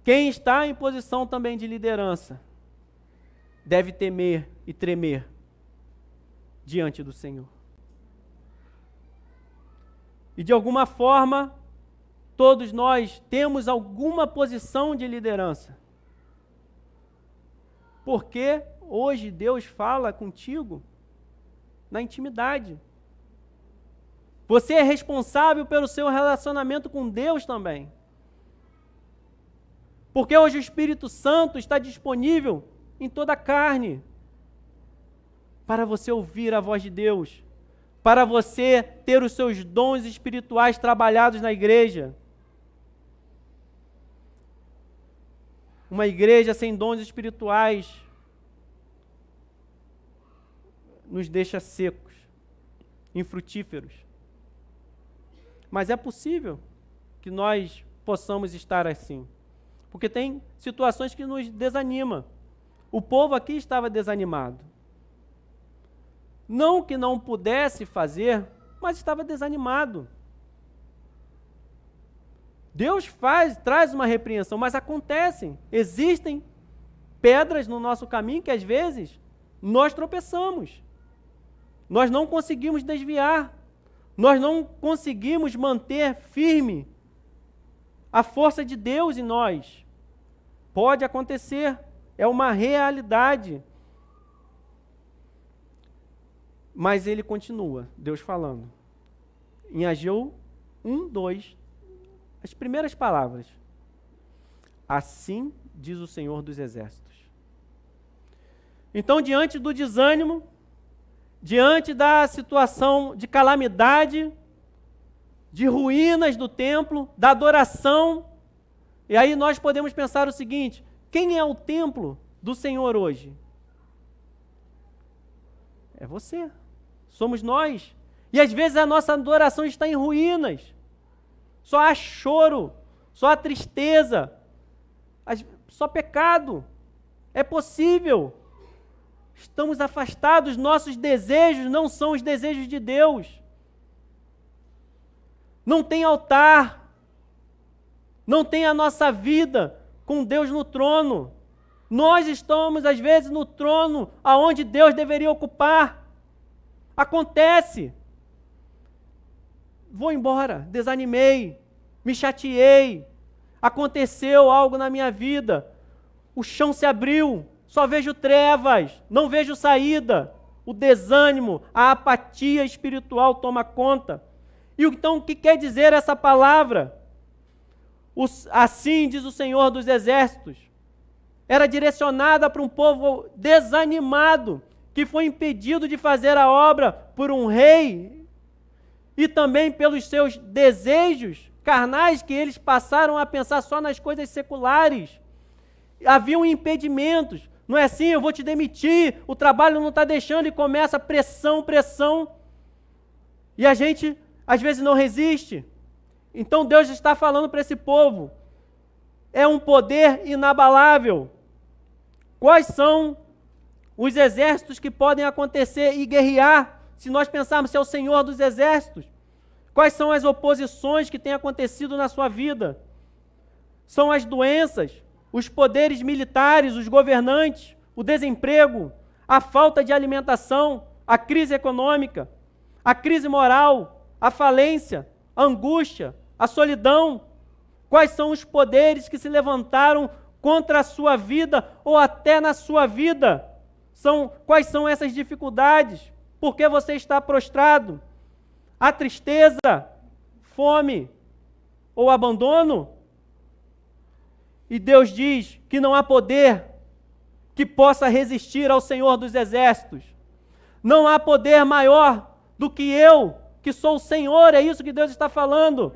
Speaker 1: quem está em posição também de liderança deve temer e tremer diante do Senhor. E de alguma forma, todos nós temos alguma posição de liderança. Porque hoje Deus fala contigo na intimidade. Você é responsável pelo seu relacionamento com Deus também. Porque hoje o Espírito Santo está disponível em toda a carne para você ouvir a voz de Deus, para você ter os seus dons espirituais trabalhados na igreja. Uma igreja sem dons espirituais nos deixa secos, infrutíferos. Mas é possível que nós possamos estar assim, porque tem situações que nos desanimam. O povo aqui estava desanimado. Não que não pudesse fazer, mas estava desanimado. Deus traz uma repreensão, mas acontecem. Existem pedras no nosso caminho que às vezes nós tropeçamos. Nós não conseguimos desviar. Nós não conseguimos manter firme a força de Deus em nós. Pode acontecer, é uma realidade. Mas ele continua, Deus falando. Em Ageu 1, 2, as primeiras palavras. Assim diz o Senhor dos Exércitos. Então, diante do desânimo, diante da situação de calamidade, de ruínas do templo, da adoração, e aí nós podemos pensar o seguinte: quem é o templo do Senhor hoje? É você. Somos nós. E às vezes a nossa adoração está em ruínas. Só há choro, só há tristeza, só pecado. É possível. Estamos afastados, nossos desejos não são os desejos de Deus. Não tem altar. Não tem a nossa vida com Deus no trono. Nós estamos, às vezes, no trono aonde Deus deveria ocupar. Acontece. Vou embora, desanimei, me chateei, aconteceu algo na minha vida, o chão se abriu, só vejo trevas, não vejo saída, o desânimo, a apatia espiritual toma conta. E então o que quer dizer essa palavra? Assim diz o Senhor dos Exércitos, era direcionada para um povo desanimado, que foi impedido de fazer a obra por um rei, e também pelos seus desejos carnais, que eles passaram a pensar só nas coisas seculares. Haviam impedimentos. Não é assim, eu vou te demitir, o trabalho não está deixando, e começa pressão, pressão. E a gente, às vezes, não resiste. Então Deus está falando para esse povo. É um poder inabalável. Quais são os exércitos que podem acontecer e guerrear, se nós pensarmos se é o Senhor dos Exércitos? Quais são as oposições que têm acontecido na sua vida? São as doenças, os poderes militares, os governantes, o desemprego, a falta de alimentação, a crise econômica, a crise moral, a falência, a angústia, a solidão. Quais são os poderes que se levantaram contra a sua vida ou até na sua vida? Quais são essas dificuldades? Por que você está prostrado? A tristeza, fome ou abandono? E Deus diz que não há poder que possa resistir ao Senhor dos Exércitos. Não há poder maior do que eu, que sou o Senhor. É isso que Deus está falando.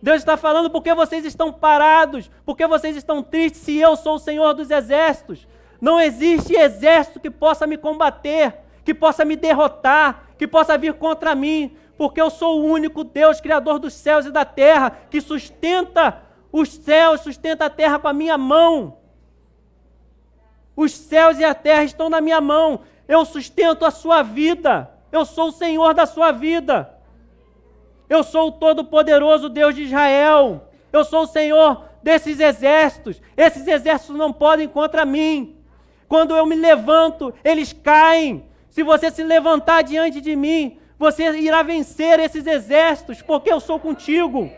Speaker 1: Deus está falando porque vocês estão parados, porque vocês estão tristes, se eu sou o Senhor dos Exércitos. Não existe exército que possa me combater, que possa me derrotar, que possa vir contra mim, porque eu sou o único Deus, Criador dos céus e da terra, que sustenta os céus, sustenta a terra com a minha mão. Os céus e a terra estão na minha mão. Eu sustento a sua vida. Eu sou o Senhor da sua vida. Eu sou o Todo-Poderoso Deus de Israel. Eu sou o Senhor desses exércitos. Esses exércitos não podem contra mim. Quando eu me levanto, eles caem. Se você se levantar diante de mim, você irá vencer esses exércitos, porque eu sou contigo.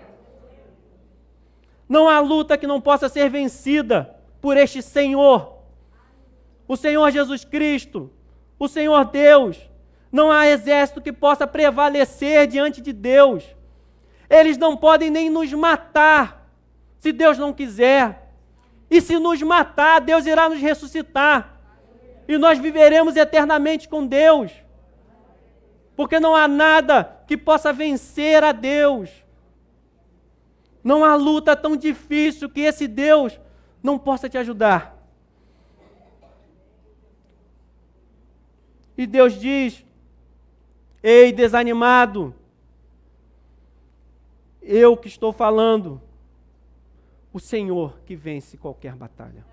Speaker 1: Não há luta que não possa ser vencida por este Senhor. O Senhor Jesus Cristo, o Senhor Deus. Não há exército que possa prevalecer diante de Deus. Eles não podem nem nos matar, se Deus não quiser. E se nos matar, Deus irá nos ressuscitar. E nós viveremos eternamente com Deus. Porque não há nada que possa vencer a Deus. Não há luta tão difícil que esse Deus não possa te ajudar. E Deus diz: ei, desanimado, eu que estou falando, o Senhor que vence qualquer batalha.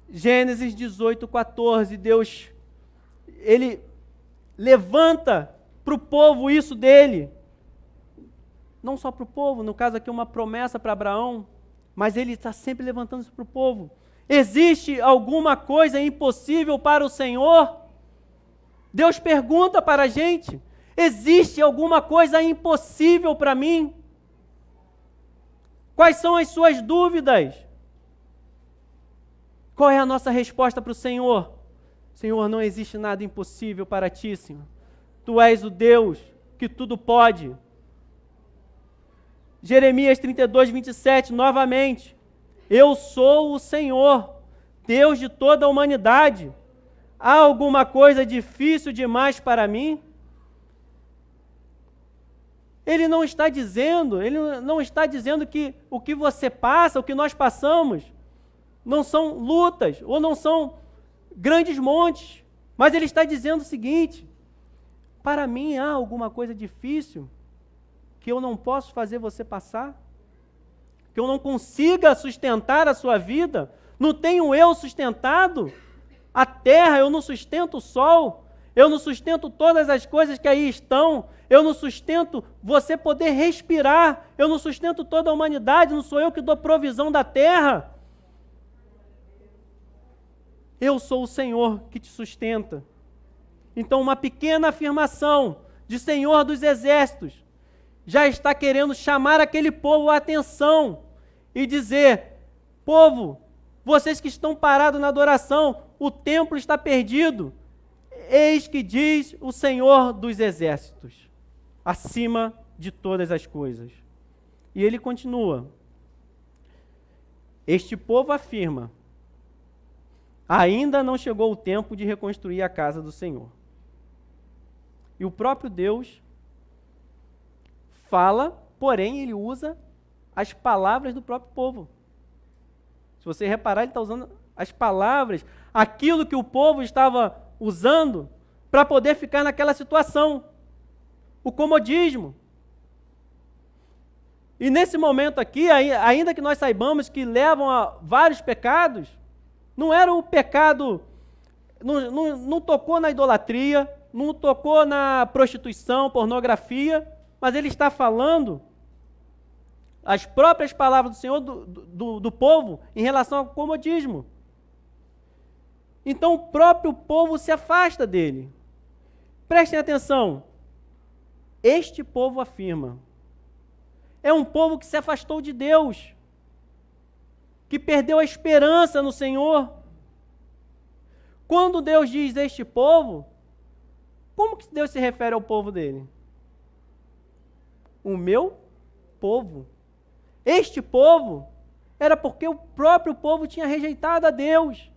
Speaker 1: Gênesis 18:14, Deus, Ele levanta para o povo isso dele. Não só para o povo, no caso aqui uma promessa para Abraão, mas Ele está sempre levantando isso para o povo. Existe alguma coisa impossível para o Senhor? Deus pergunta para a gente: existe alguma coisa impossível para mim? Quais são as suas dúvidas? Qual é a nossa resposta para o Senhor? Senhor, não existe nada impossível para ti, Senhor. Tu és o Deus que tudo pode. Jeremias 32:27, novamente. Eu sou o Senhor, Deus de toda a humanidade. Há alguma coisa difícil demais para mim? Ele não está dizendo que o que você passa, o que nós passamos, não são lutas, ou não são grandes montes, mas ele está dizendo o seguinte: para mim há alguma coisa difícil que eu não posso fazer você passar? Que eu não consiga sustentar a sua vida? Não tenho eu sustentado a terra, eu não sustento o sol, eu não sustento todas as coisas que aí estão, eu não sustento você poder respirar, eu não sustento toda a humanidade, não sou eu que dou provisão da terra. Eu sou o Senhor que te sustenta. Então, uma pequena afirmação de Senhor dos Exércitos já está querendo chamar aquele povo a atenção e dizer: povo, vocês que estão parados na adoração, o templo está perdido. Eis que diz o Senhor dos Exércitos, acima de todas as coisas. E ele continua: este povo afirma: ainda não chegou o tempo de reconstruir a casa do Senhor. E o próprio Deus fala, porém ele usa as palavras do próprio povo. Se você reparar, ele está usando as palavras, aquilo que o povo estava usando para poder ficar naquela situação, o comodismo. E nesse momento aqui, ainda que nós saibamos que levam a vários pecados, não era o pecado, não tocou na idolatria, não tocou na prostituição, pornografia, mas ele está falando as próprias palavras do Senhor do povo em relação ao comodismo. Então o próprio povo se afasta dele. Prestem atenção, este povo afirma, é um povo que se afastou de Deus, que perdeu a esperança no Senhor. Quando Deus diz este povo, como que Deus se refere ao povo dele? O meu povo. Este povo era porque o próprio povo tinha rejeitado a Deus.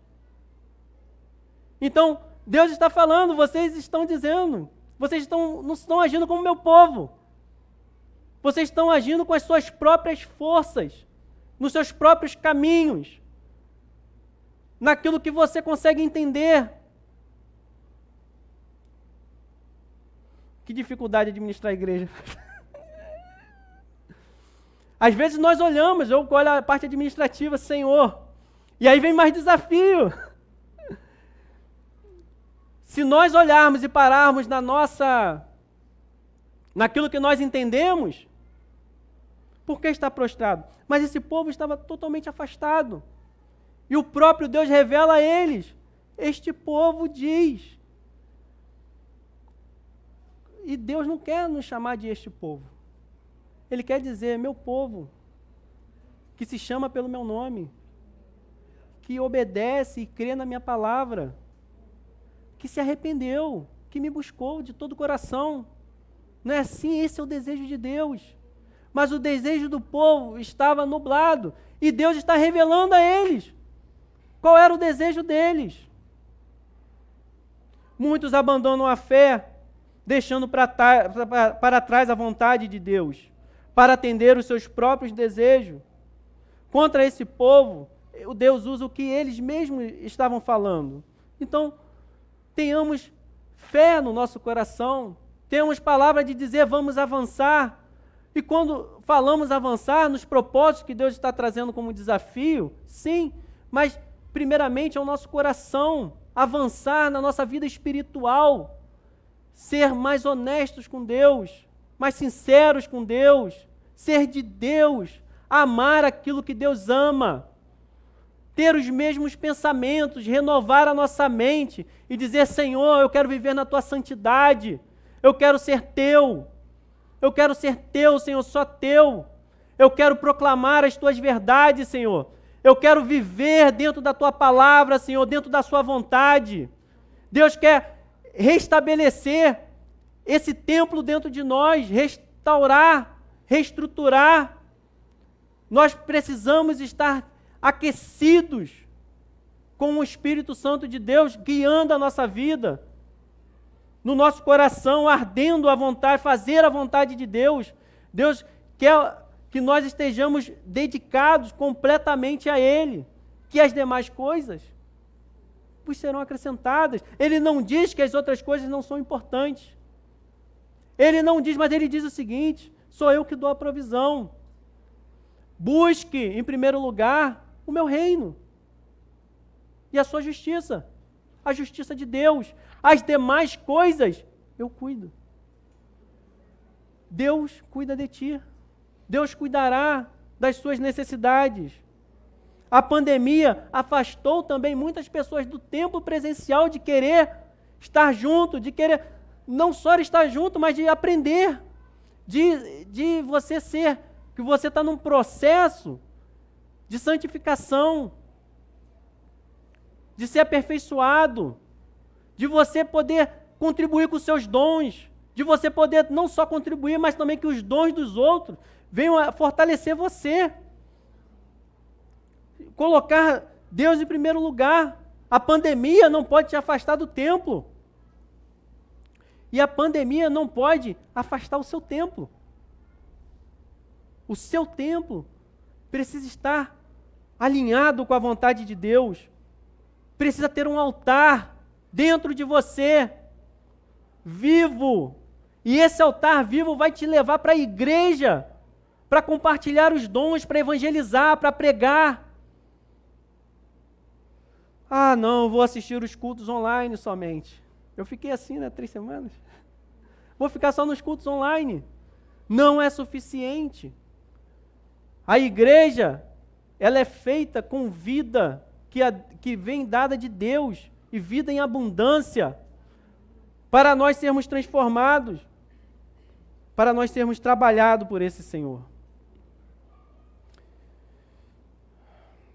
Speaker 1: Então, Deus está falando, vocês estão dizendo, vocês não estão agindo como meu povo. Vocês estão agindo com as suas próprias forças, nos seus próprios caminhos, naquilo que você consegue entender. Que dificuldade de administrar a igreja. Às vezes nós olhamos, eu olho a parte administrativa, Senhor, e aí vem mais desafio. Se nós olharmos e pararmos naquilo que nós entendemos, por que está prostrado? Mas esse povo estava totalmente afastado. E o próprio Deus revela a eles, este povo diz. E Deus não quer nos chamar de este povo. Ele quer dizer, meu povo, que se chama pelo meu nome, que obedece e crê na minha palavra, que se arrependeu, que me buscou de todo o coração. Não é assim? Esse é o desejo de Deus. Mas o desejo do povo estava nublado, e Deus está revelando a eles qual era o desejo deles. Muitos abandonam a fé, deixando para trás a vontade de Deus, para atender os seus próprios desejos. Contra esse povo, o Deus usa o que eles mesmos estavam falando. Então, tenhamos fé no nosso coração, temos palavra de dizer, vamos avançar. E quando falamos avançar nos propósitos que Deus está trazendo como desafio, sim, mas primeiramente é o nosso coração, avançar na nossa vida espiritual, ser mais honestos com Deus, mais sinceros com Deus, ser de Deus, amar aquilo que Deus ama, ter os mesmos pensamentos, renovar a nossa mente e dizer, Senhor, eu quero viver na Tua santidade, eu quero ser Teu, Senhor, só Teu, eu quero proclamar as Tuas verdades, Senhor, eu quero viver dentro da Tua palavra, Senhor, dentro da Sua vontade. Deus quer restabelecer esse templo dentro de nós, restaurar, reestruturar. Nós precisamos estar aquecidos com o Espírito Santo de Deus guiando a nossa vida, no nosso coração, ardendo a vontade, fazer a vontade de Deus. Deus quer que nós estejamos dedicados completamente a Ele, que as demais coisas vos serão acrescentadas. Ele não diz que as outras coisas não são importantes. Ele não diz, mas ele diz o seguinte: sou eu que dou a provisão. Busque, em primeiro lugar, o meu reino e a sua justiça, a justiça de Deus. As demais coisas eu cuido. Deus cuida de ti. Deus cuidará das suas necessidades. A pandemia afastou também muitas pessoas do templo presencial, de querer estar junto, de querer não só estar junto, mas de aprender, de você ser, que você está num processo de santificação, de ser aperfeiçoado, de você poder contribuir com os seus dons, de você poder não só contribuir, mas também que os dons dos outros venham a fortalecer você. Colocar Deus em primeiro lugar. A pandemia não pode te afastar do templo. E a pandemia não pode afastar o seu templo. O seu templo precisa estar alinhado com a vontade de Deus. Precisa ter um altar dentro de você, vivo. E esse altar vivo vai te levar para a igreja, para compartilhar os dons, para evangelizar, para pregar. Ah, não, vou assistir os cultos online somente. Eu fiquei assim, 3 semanas. Vou ficar só nos cultos online. Não é suficiente. A igreja, ela é feita com vida que vem dada de Deus, e vida em abundância, para nós sermos transformados, para nós sermos trabalhados por esse Senhor.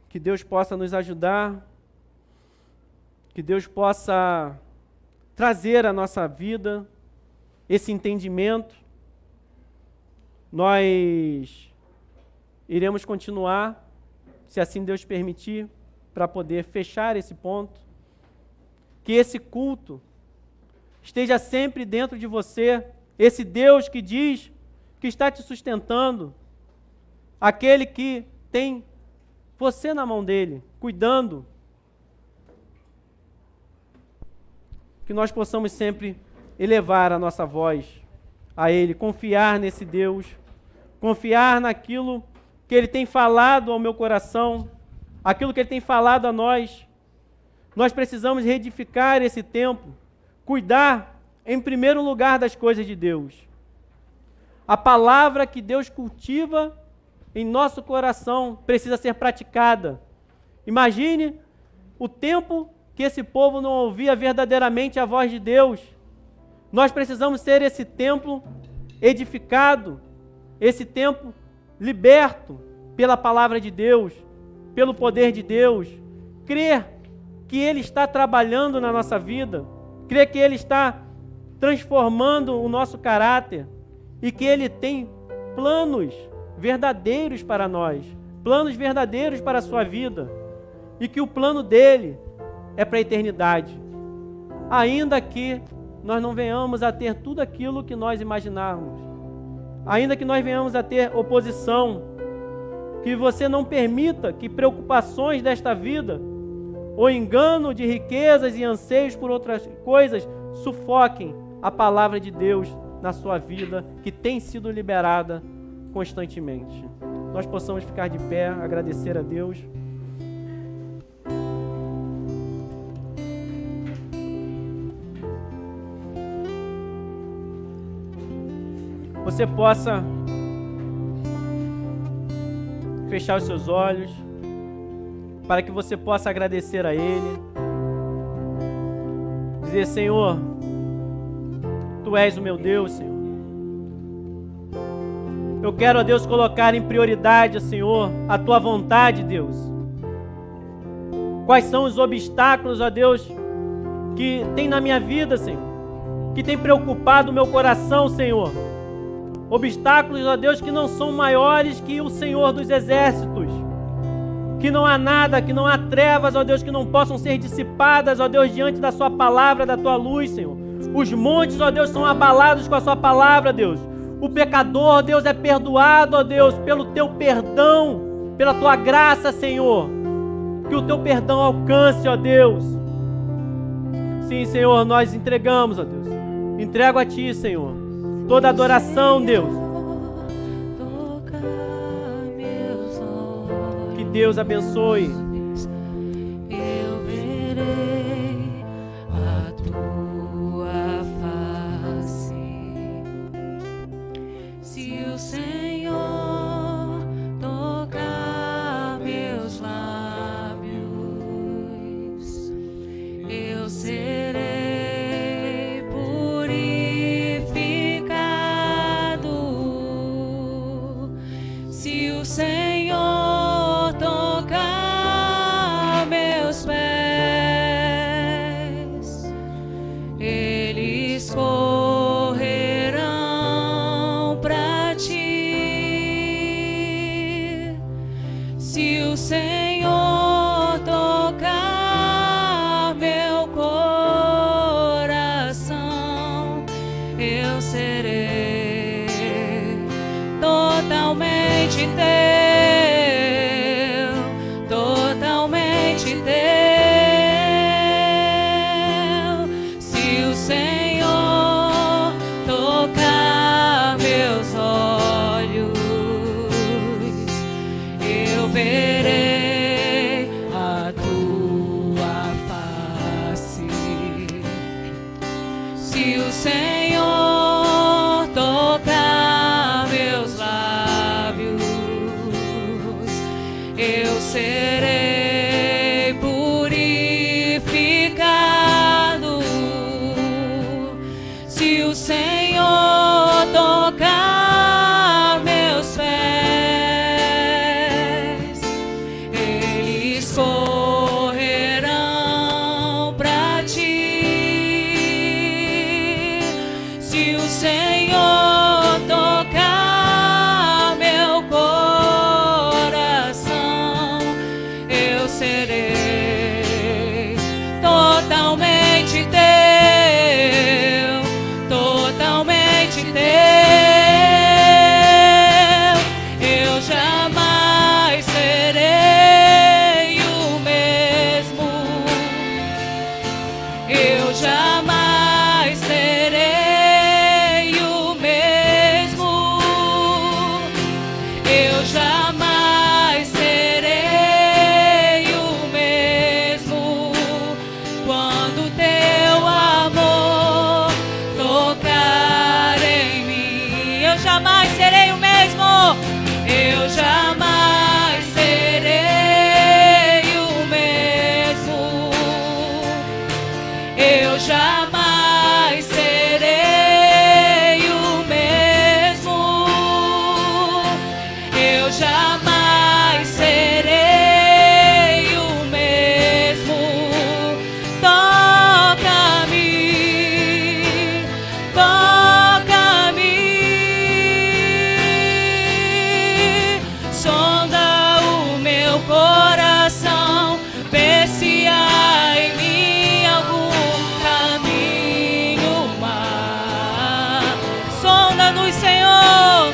Speaker 1: Que Deus possa nos ajudar, que Deus possa trazer à nossa vida esse entendimento. Nós iremos continuar, se assim Deus permitir, para poder fechar esse ponto. Que esse culto esteja sempre dentro de você, esse Deus que diz que está te sustentando, aquele que tem você na mão dele, cuidando. Que nós possamos sempre elevar a nossa voz a Ele, confiar nesse Deus, confiar naquilo que Ele tem falado ao meu coração, aquilo que Ele tem falado a nós. Nós precisamos reedificar esse templo, cuidar em primeiro lugar das coisas de Deus. A palavra que Deus cultiva em nosso coração precisa ser praticada. Imagine o tempo que esse povo não ouvia verdadeiramente a voz de Deus. Nós precisamos ser esse templo edificado, esse templo liberto pela palavra de Deus, pelo poder de Deus. Crer que Ele está trabalhando na nossa vida, crer que Ele está transformando o nosso caráter e que Ele tem planos verdadeiros para nós, planos verdadeiros para a sua vida, e que o plano dEle é para a eternidade. Ainda que nós não venhamos a ter tudo aquilo que nós imaginarmos, ainda que nós venhamos a ter oposição, que você não permita que preocupações desta vida, ou engano de riquezas e anseios por outras coisas, sufoquem a palavra de Deus na sua vida, que tem sido liberada constantemente. Nós possamos ficar de pé, agradecer a Deus. Você possa fechar os seus olhos, para que você possa agradecer a Ele, dizer: Senhor, Tu és o meu Deus, Senhor. Eu quero, ó Deus, colocar em prioridade, Senhor, a Tua vontade, Deus. Quais são os obstáculos, ó Deus, que tem na minha vida, Senhor, que tem preocupado o meu coração, Senhor. Obstáculos, ó Deus, que não são maiores que o Senhor dos exércitos. Que não há nada, que não há trevas, ó Deus, que não possam ser dissipadas, ó Deus, diante da Sua palavra, da Tua luz, Senhor. Os montes, ó Deus, são abalados com a Sua palavra, Deus. O pecador, Deus, é perdoado, ó Deus, pelo Teu perdão, pela Tua graça, Senhor. Que o Teu perdão alcance, ó Deus, Sim, Senhor, nós entregamos, ó Deus. Entrego a Ti, Senhor, toda adoração, Deus. Que Deus abençoe.
Speaker 2: Eu verei a Tua face. Se o Senhor tocar meus lábios, eu serei purificado. Se o Senhor tocar meus pés, eles correrão pra Ti. Se o Senhor tocar meu coração, eu serei totalmente teu, totalmente teu. Se o Senhor tocar meus olhos, eu verei a Tua face. Se o Senhor tocar meus lábios, eu serei purificado. Se o Senhor tocar meus pés, eles correrão pra Ti. Se o Senhor tocar meu coração, eu serei totalmente teu, totalmente teu. Eu jamais serei o mesmo. Eu jamais serei o mesmo. Eu jamais serei o mesmo quando Teu amor tocar em mim. Eu jamais serei o mesmo. Eu jamais serei o mesmo. Eu jamais serei o mesmo. Eu jamais serei o mesmo. Toca-me, toca-me. Sonda o meu coração, vê se há em mim algum caminho má. Sonda-nos, Senhor.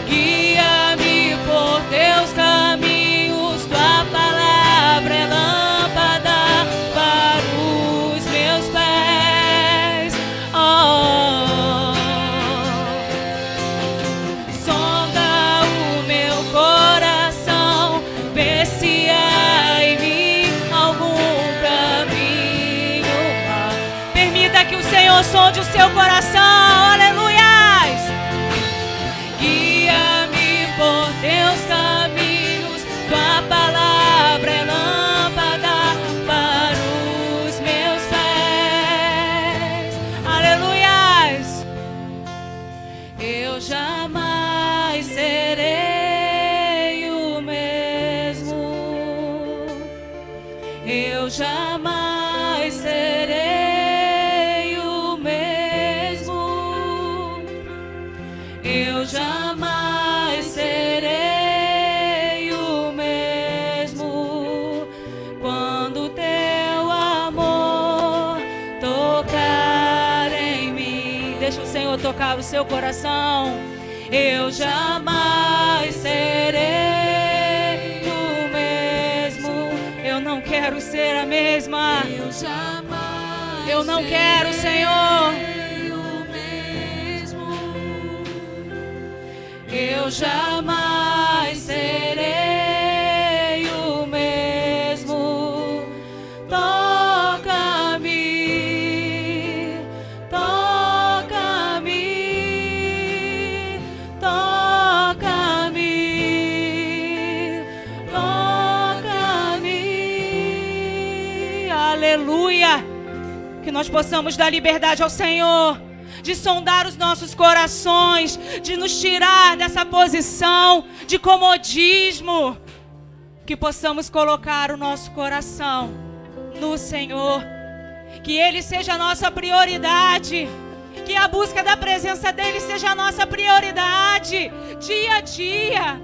Speaker 2: Guia-me por Teus caminhos, Tua palavra é lâmpada para os meus pés. Oh. Sonda o meu coração, vê se há em mim algum caminho má. Permita que o Senhor sonde o seu coração. Aleluias! Guia-me por Teus caminhos, Tua palavra é lâmpada para os meus pés. Aleluias! Eu jamais serei o mesmo. Eu jamais serei o mesmo. Eu jamais serei o mesmo quando Teu amor tocar em mim. Deixa o Senhor tocar o seu coração. Eu jamais serei o mesmo. Eu não quero quero ser a mesma.
Speaker 3: Eu jamais
Speaker 2: Eu não quero, Senhor.
Speaker 3: serei o mesmo.
Speaker 2: Eu jamais serei o mesmo. Toca-me, toca-me, toca-me, toca-me. Aleluia! Que nós possamos dar liberdade ao Senhor, de sondar os nossos corações, de nos tirar dessa posição de comodismo, que possamos colocar o nosso coração no Senhor, que Ele seja a nossa prioridade, que a busca da presença dEle seja a nossa prioridade, dia a dia,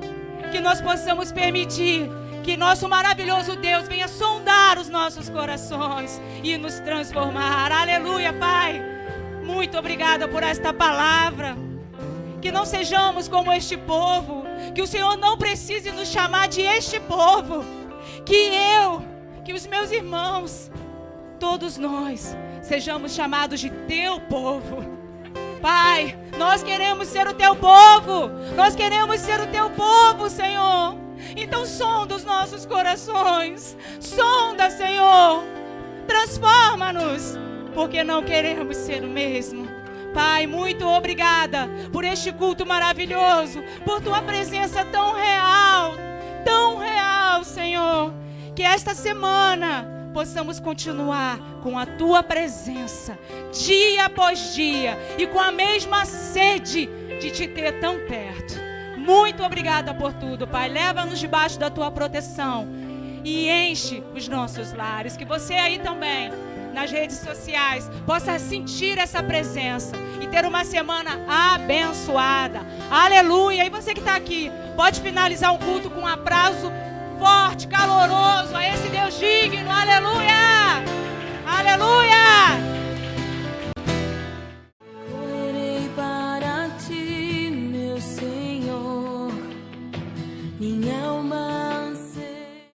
Speaker 2: que nós possamos permitir que nosso maravilhoso Deus venha sondar os nossos corações e nos transformar. Aleluia, Pai. Muito obrigada por esta palavra. Que não sejamos como este povo. Que o Senhor não precise nos chamar de este povo. Que os meus irmãos, todos nós, sejamos chamados de teu povo. Pai, nós queremos ser o teu povo. Nós queremos ser o teu povo, Senhor. Então sonda os nossos corações. Sonda, Senhor. Transforma-nos, porque não queremos ser o mesmo. Pai, muito obrigada por este culto maravilhoso, por tua presença tão real, Senhor. Que esta semana possamos continuar com a tua presença, dia após dia, e com a mesma sede de te ter tão perto. Muito obrigada por tudo, Pai. Leva-nos debaixo da tua proteção e enche os nossos lares. Que você aí também, nas redes sociais, possa sentir essa presença e ter uma semana abençoada. Aleluia! E você que está aqui, pode finalizar um culto com um aplauso forte, caloroso a esse Deus digno. Aleluia!